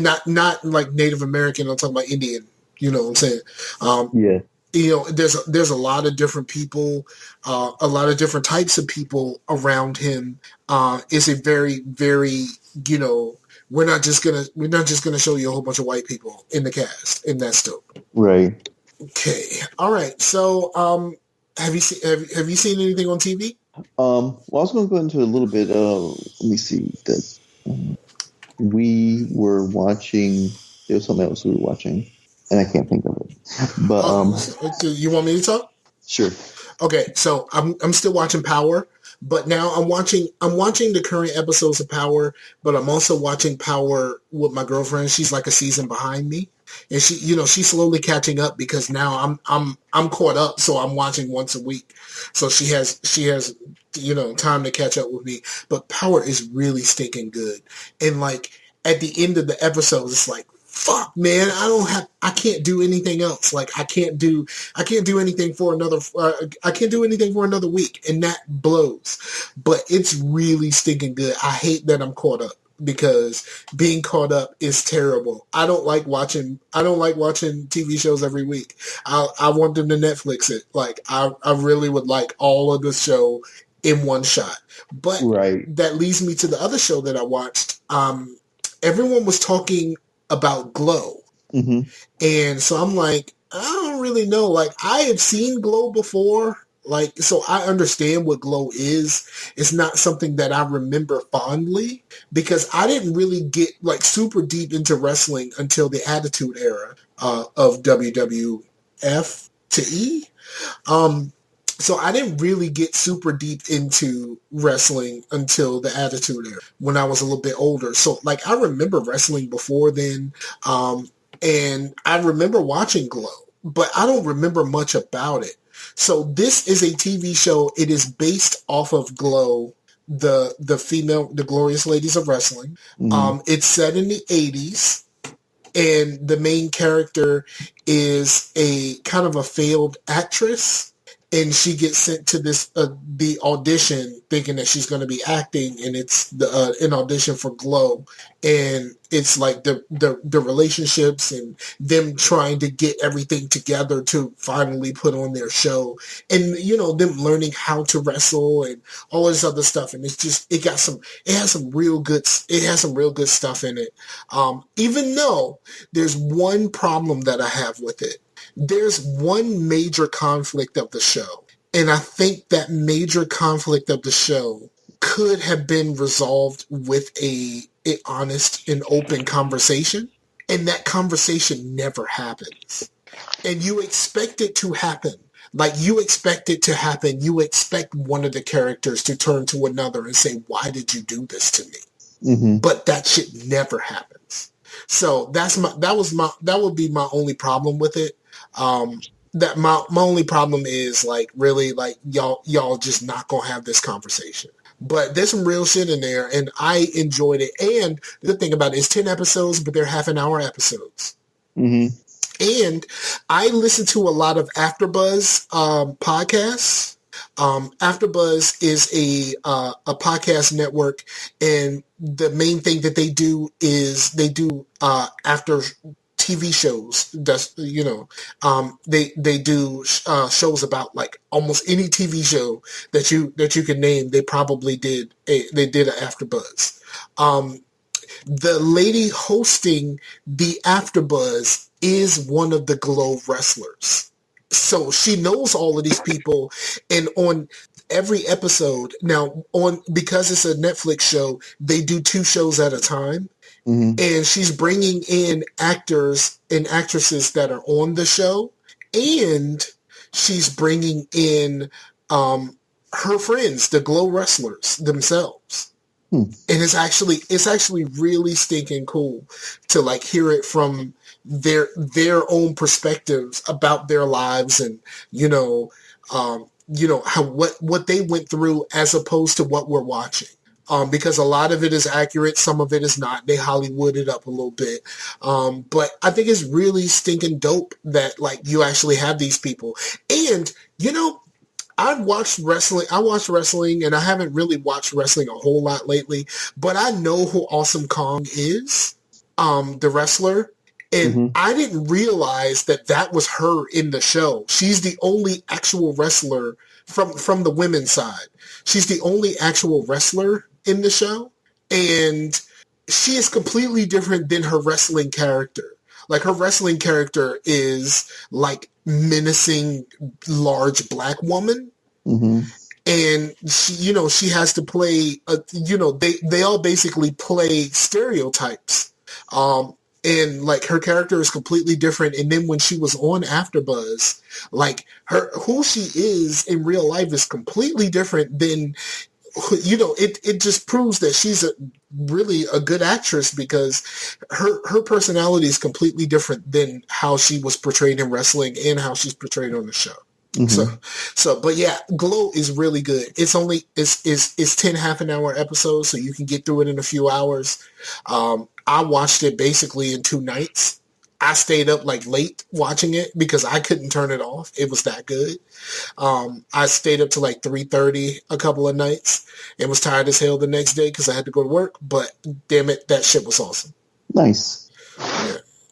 not like Native American. I'm talking about Indian. You know what I'm saying? Yeah. You know, there's a lot of different people, a lot of different types of people around him. It's a very, very, you know, we're not just gonna show you a whole bunch of white people in the cast, and that's dope. Right. Okay. All right. So, have you seen anything on TV? Well, I was going to go into a little bit. Let me see. We were watching. There was something else we were watching, and I can't think of it. But you want me to talk? Sure. Okay. So I'm still watching Power, but now I'm watching the current episodes of Power, but I'm also watching Power with my girlfriend. She's like a season behind me. and she's slowly catching up because now I'm caught up, so I'm watching once a week. So she has time to catch up with me. But Power is really stinking good, and like at the end of the episode, it's like, fuck, man, I can't do anything else. Like I can't do anything for another week, and that blows. But it's really stinking good. I hate that I'm caught up, because being caught up is terrible. I don't like watching TV shows every week. I want them to Netflix it. Like I really would like all of the show in one shot. But Right. that leads me to the other show that I watched. Everyone was talking about Glow. Mm-hmm. And so I'm like, I don't really know. Like, I have seen Glow before. Like, so I understand what Glow is. It's not something that I remember fondly, because I didn't really get like super deep into wrestling until the Attitude Era of WWF to E. So I didn't really get super deep into wrestling until the Attitude Era, when I was a little bit older. So like I remember wrestling before then, and I remember watching Glow, but I don't remember much about it. So this is a TV show. It is based off of Glow, the Glorious Ladies of Wrestling. Mm-hmm. It's set in the 80s. And the main character is a kind of a failed actress, and she gets sent to the audition thinking that she's going to be acting, and it's an audition for Glow, and it's like the relationships and them trying to get everything together to finally put on their show, and them learning how to wrestle and all this other stuff, and it's just it has some real good stuff in it. Even though there's one problem that I have with it. There's one major conflict of the show, and I think that major conflict of the show could have been resolved with a honest and open conversation, and that conversation never happens. And you expect it to happen. Like, you expect it to happen. You expect one of the characters to turn to another and say, "Why did you do this to me?" Mm-hmm. But that shit never happens. So that would be my only problem with it. That my only problem is like, really, like y'all just not gonna have this conversation. But there's some real shit in there, and I enjoyed it. And the thing about it is 10 episodes, but they're half-an-hour episodes. Mm-hmm. And I listen to a lot of AfterBuzz podcasts. AfterBuzz is a podcast network, and the main thing that they do is they do after TV shows. They do shows about like almost any TV show that you can name. They probably did an AfterBuzz. The lady hosting the AfterBuzz is one of the Glow wrestlers. So she knows all of these people, and on every episode now, because it's a Netflix show, they do 2 shows at a time. Mm-hmm. And she's bringing in actors and actresses that are on the show, and she's bringing in her friends, the Glow wrestlers themselves. And it's actually really stinking cool to like hear it from their own perspectives about their lives, and how what they went through as opposed to what we're watching. Because a lot of it is accurate, some of it is not. They Hollywood it up a little bit. But I think it's really stinking dope that like you actually have these people. And, I watched wrestling, and I haven't really watched wrestling a whole lot lately, but I know who Awesome Kong is, the wrestler. And I didn't realize that was her in the show. She's the only actual wrestler from the women's side. She's the only actual wrestler in the show, and she is completely different than her wrestling character. Like, her wrestling character is like menacing, large black woman. Mm-hmm. And she has to play, they all basically play stereotypes. And like her character is completely different. And then when she was on AfterBuzz, like who she is in real life is completely different than it just proves that she's really a good actress, because her personality is completely different than how she was portrayed in wrestling and how she's portrayed on the show. Mm-hmm. But yeah, Glow is really good. It's 10 half an hour episodes, so you can get through it in a few hours. I watched it basically in 2 nights. I stayed up like late watching it because I couldn't turn it off. It was that good. I stayed up to like 3:30 a couple of nights and was tired as hell the next day because I had to go to work. But damn it, that shit was awesome. Nice.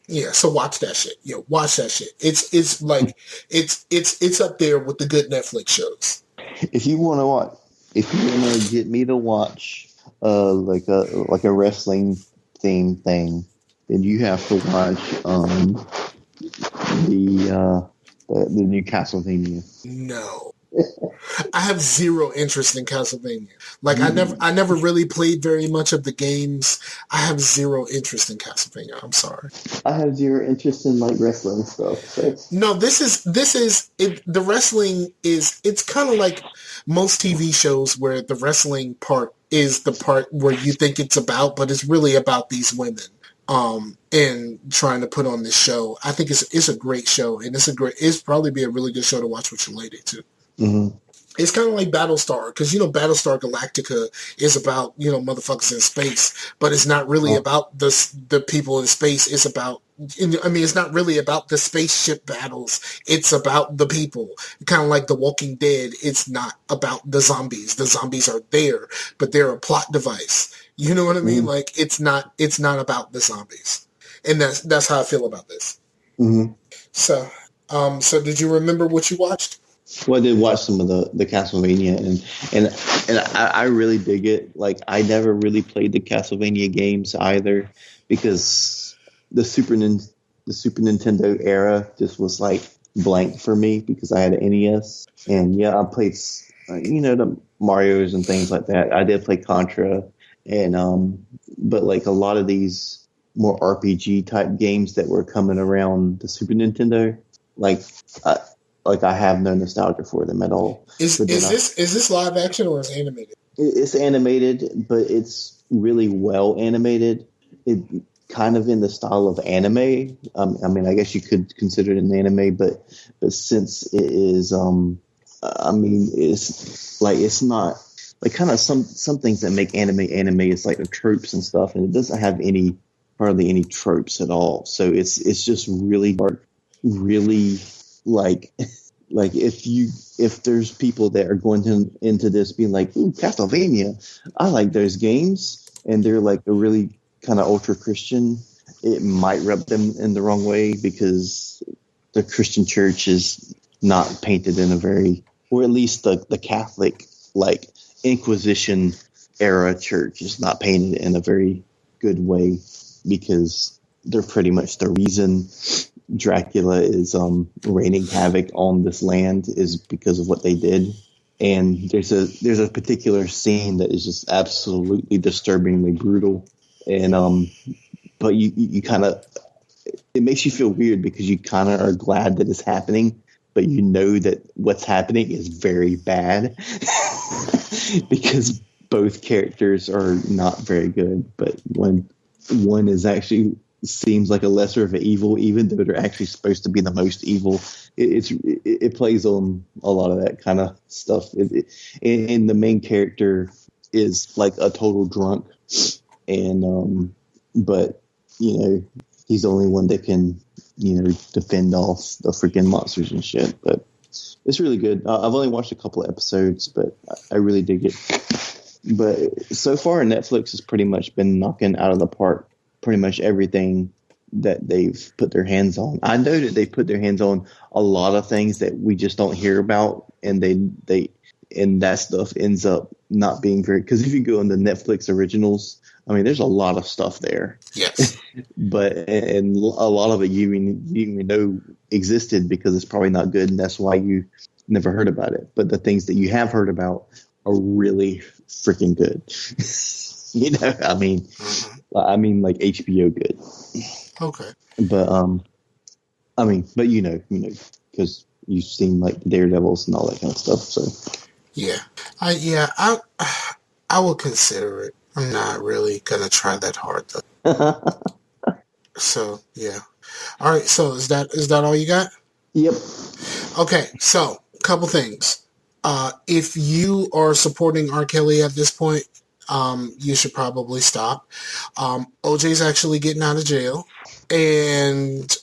Yeah. So watch that shit. Watch that shit. It's like it's up there with the good Netflix shows. If you want to get me to watch like a wrestling theme thing, then you have to watch the new Castlevania. No. I have zero interest in Castlevania. Like I never really played very much of the games. I have zero interest in Castlevania. I'm sorry. I have zero interest in like wrestling stuff. So. No, this is it, the wrestling is, it's kind of like most TV shows where the wrestling part is the part where you think it's about, but it's really about these women. And trying to put on this show. I think it's a great show, and it's probably be a really good show to watch with your lady too. Mm-hmm. It's kind of like Battlestar, because Battlestar Galactica is about motherfuckers in space, but it's not really about the people in space. It's about it's not really about the spaceship battles. It's about the people. Kind of like The Walking Dead. It's not about the zombies. The zombies are there, but they're a plot device. You know what I mean? Mm-hmm. Like it's not about the zombies, and that's how I feel about this. Mm-hmm. So did you remember what you watched? Well, I did watch some of the Castlevania, and I really dig it. Like, I never really played the Castlevania games either, because the Super Nintendo era just was like blank for me because I had an NES. And yeah, I played the Marios and things like that. I did play Contra, and but like a lot of these more RPG type games that were coming around the Super Nintendo, like I have no nostalgia for them at all. Is this live action or is it animated? It's animated, but it's really well animated. It kind of in the style of anime. I mean, I guess you could consider it an anime, but since it is, it's not like kind of some things that make anime is like the tropes and stuff, and it doesn't have hardly any tropes at all. So it's just really dark, really. Like if there's people that are going into this being like, ooh, Castlevania, I like those games, and they're like a really kind of ultra Christian, it might rub them in the wrong way because the Christian church is not painted in a very, or at least the Catholic like Inquisition era church is not painted in a very good way, because they're pretty much the reason Dracula is raining havoc on this land is because of what they did. And there's a particular scene that is just absolutely disturbingly brutal, and but you kind of, it makes you feel weird because you kind of are glad that it's happening, but you know that what's happening is very bad because both characters are not very good, but one is actually seems like a lesser of an evil, even though they're actually supposed to be the most evil. It plays on a lot of that kind of stuff. And the main character is like a total drunk, and but he's the only one that can defend off the freaking monsters and shit. But it's really good. I've only watched a couple of episodes, but I really dig it. But so far, Netflix has pretty much been knocking out of the park pretty much everything that they've put their hands on. I know that they put their hands on a lot of things that we just don't hear about, and and that stuff ends up not being very, because if you go into Netflix originals, I mean, there's a lot of stuff there. Yes. And a lot of it you even know existed because it's probably not good, and that's why you never heard about it. But the things that you have heard about are really freaking good. I mean, like HBO good. Okay. But because you've seen like Daredevils and all that kind of stuff. So yeah, I will consider it. I'm not really gonna try that hard though. So yeah. All right. So is that all you got? Yep. Okay. So couple things. If you are supporting R. Kelly at this point, you should probably stop. OJ's actually getting out of jail, and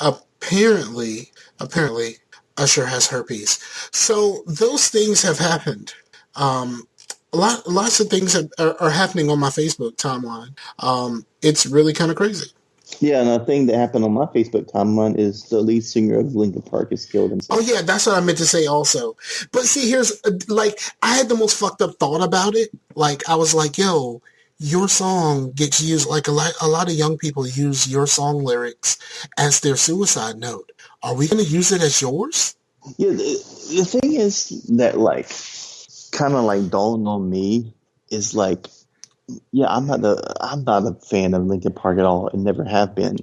apparently, Usher has herpes. So those things have happened. Um, lots of things are happening on my Facebook timeline. It's really kind of crazy. Yeah, and a thing that happened on my Facebook timeline is the lead singer of Linkin Park has killed Oh himself. yeah, that's what I meant to say also. But see, here's like I had the most fucked up thought about it. Like I was like, yo, your song gets used like a lot of young people use your song lyrics as their suicide note. Are we going to use it as yours? Yeah, the thing is that like kind of like dawned on me is like, yeah, I'm not a fan of Linkin Park at all, and never have been.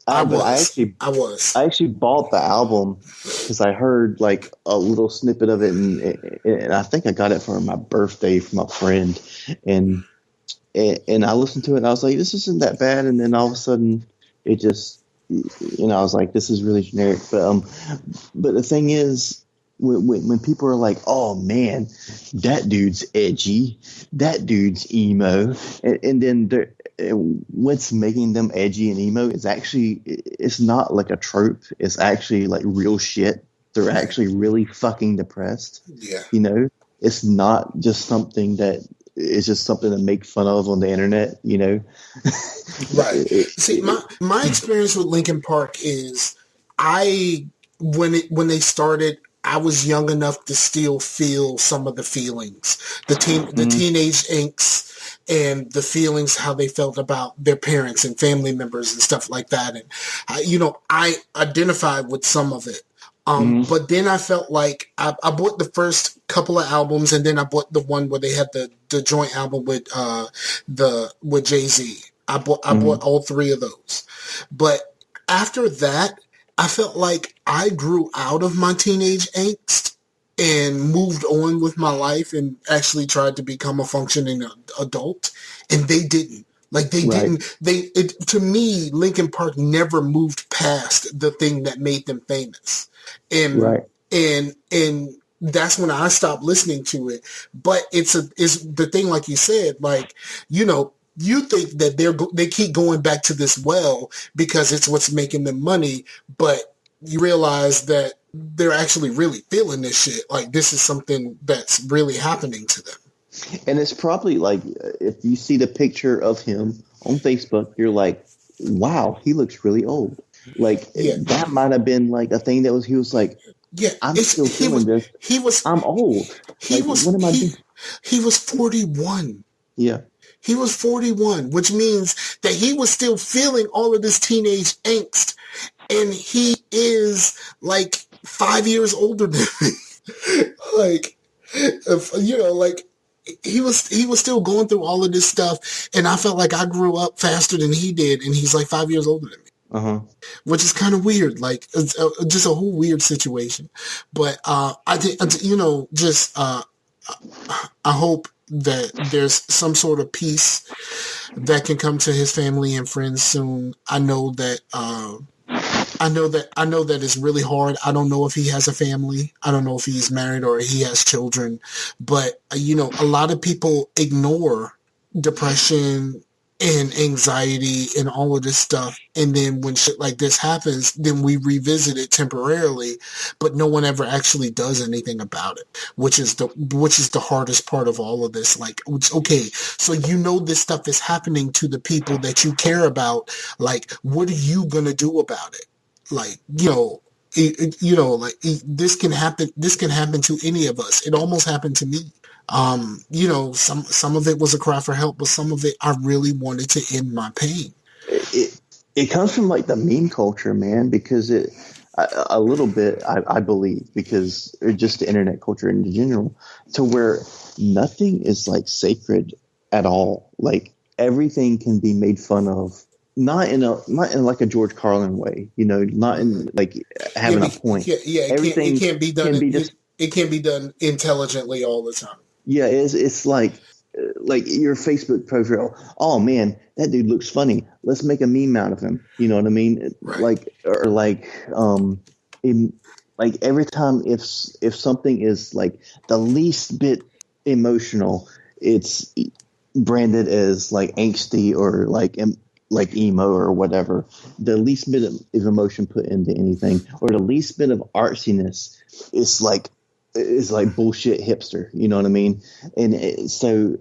I But was. I was. I actually bought the album because I heard like a little snippet of it, and I think I got it for my birthday from a friend, and and I listened to it, and I was like, this isn't that bad, and then all of a sudden, it just, I was like, this is really generic, but the thing is, when people are like, oh man, that dude's edgy, that dude's emo, and then what's making them edgy and emo is actually, it's not like a trope, it's actually like real shit. They're actually really fucking depressed. Yeah. It's not just something that it's just something to make fun of on the internet. Right. See, my experience with Linkin Park is when they started, I was young enough to still feel some of the feelings, the teenage angst and the feelings, how they felt about their parents and family members and stuff like that. And, I identified with some of it. But then I felt like I bought the first couple of albums, and then I bought the one where they had the joint album with Jay-Z. I bought all three of those. But after that, I felt like I grew out of my teenage angst and moved on with my life and actually tried to become a functioning adult, and they didn't. Like they Right. didn't. To me, Linkin Park never moved past the thing that made them famous, and Right. and that's when I stopped listening to it. But it's the thing, like you said, like you think that they keep going back to this well because it's what's making them money, but you realize that they're actually really feeling this shit. Like this is something that's really happening to them. And it's probably like, if you see the picture of him on Facebook, you're like, wow, he looks really old. Like Yeah. that might have been like a thing he was like, Yeah, I'm still feeling this. he was I'm old. he Like, was what am I doing? he was 41. Yeah. He was 41, which means that he was still feeling all of this teenage angst, and he is like 5 years older than me. Like, like he was still going through all of this stuff, and I felt like I grew up faster than he did, and he's like 5 years older than me. Uh-huh. Which is kind of weird, like it's just a whole weird situation. But I think I hope that there's some sort of peace that can come to his family and friends soon. I know that it's really hard. I don't know if he has a family. I don't know if he's married or he has children. But a lot of people ignore depression and anxiety and all of this stuff. And then when shit like this happens, then we revisit it temporarily, but no one ever actually does anything about it, which is the hardest part of all of this. Like, okay, so this stuff is happening to the people that you care about. Like, what are you going to do about it? Like, this can happen. This can happen to any of us. It almost happened to me. Some of it was a cry for help, but some of it I really wanted to end my pain. It comes from like the meme culture, man, because a little bit, I believe, because or just the internet culture in general, to where nothing is like sacred at all. Like everything can be made fun of, not in like a George Carlin way, not in like having a point. Yeah, Everything it can't be done. can be just. It can't be done intelligently all the time. Yeah, it's like your Facebook profile. Oh man, that dude looks funny. Let's make a meme out of him. You know what I mean? Right. In like every time if something is like the least bit emotional, it's branded as like angsty or like emo or whatever. The least bit of emotion put into anything, or the least bit of artsiness, is like bullshit hipster. You know what I mean?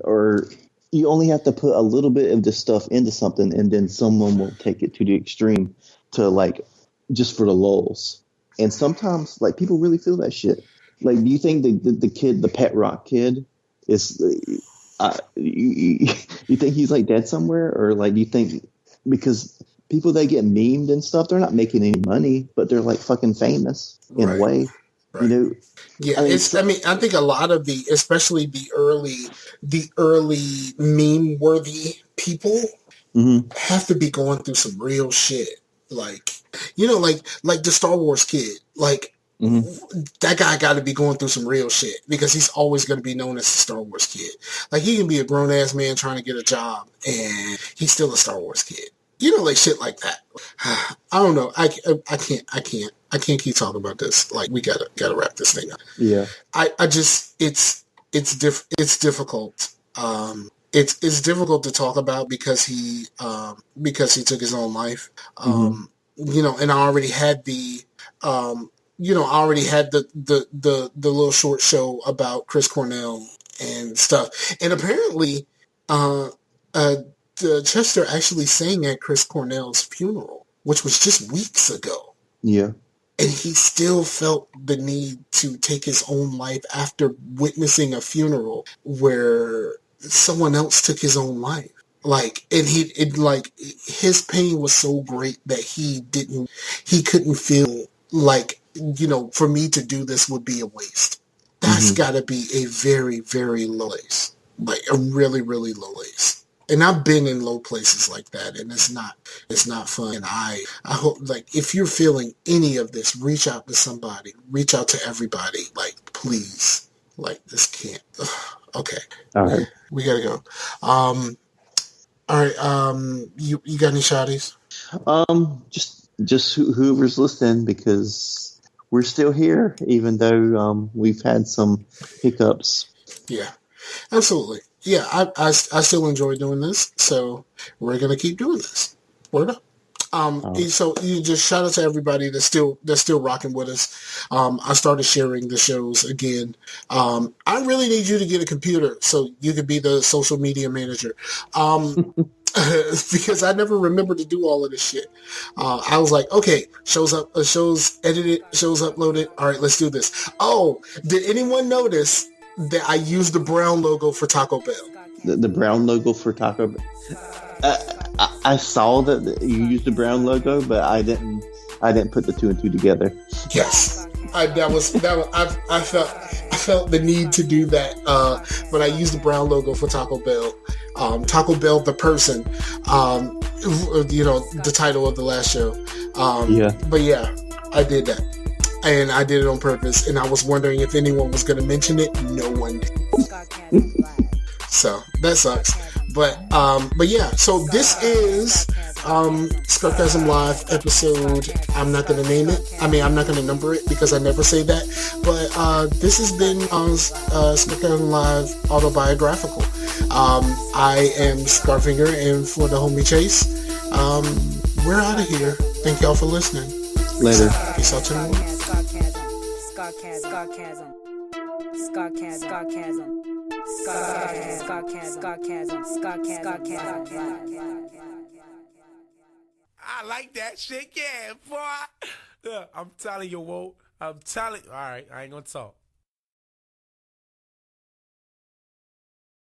Or you only have to put a little bit of this stuff into something, and then someone will take it to the extreme to like just for the lulls. And sometimes like people really feel that shit. Like, do you think the kid, the pet rock kid, is you think he's like dead somewhere, or like do you think because people that get memed and stuff, they're not making any money, but they're like fucking famous in a Right. way, you Right. know? Yeah, I mean, I mean, I think a lot of especially the early meme worthy people mm-hmm, have to be going through some real shit. Like, like the Star Wars kid. Like, mm-hmm, that guy got to be going through some real shit because he's always going to be known as the Star Wars kid. Like, he can be a grown ass man trying to get a job, and he's still a Star Wars kid. Like shit like that. I don't know. I can't keep talking about this. Like, we gotta wrap this thing up. yeah, I just it's difficult. It's difficult to talk about because he took his own life. mm-hmm, And I already had I already had the little short show about Chris Cornell and stuff. And apparently, uh, uh, Chester actually sang at Chris Cornell's funeral, which was just weeks ago. yeah, And he still felt the need to take his own life after witnessing a funeral where someone else took his own life. Like, and his pain was so great that he couldn't feel like, for me to do this would be a waste. That's mm-hmm. gotta be a very, very low place. Like a really, really low place. And I've been in low places like that, and it's not fun. And I hope, like, if you're feeling any of this, reach out to somebody, reach out to everybody, like, please, like, this can't. Ugh. Okay, All right. we gotta go. All right. You got any shotties? Just whoever's listening, because we're still here, even though we've had some hiccups. Yeah, absolutely. Yeah, I still enjoy doing this, so we're gonna keep doing this. Word up. So you just shout out to everybody that's still rocking with us. I started sharing the shows again. I really need you to get a computer so you could be the social media manager. Because I never remember to do all of this shit. I was like, okay, shows edited, shows uploaded. All right, let's do this. Oh, did anyone notice that I used the brown logo for Taco Bell? The brown logo for Taco Bell. I saw that you used the brown logo, but I didn't put the two and two together. Yes, I felt the need to do that, but I used the brown logo for Taco Bell. Taco Bell, the person, the title of the last show. Yeah. But yeah, I did that. And I did it on purpose. And I was wondering if anyone was going to mention it. No one did. So that sucks. But yeah, so this is Sarcasm Live episode. I'm not going to name it. I mean, I'm not going to number it because I never say that. But this has been Sarcasm Live Autobiographical. I am Scarfinger, and for the homie Chase, we're out of here. Thank y'all for listening. Later. Peace out to the world. I like that shit, yeah, boy. Look, I'm telling you, Whoa. I'm telling. All right, I ain't gonna talk.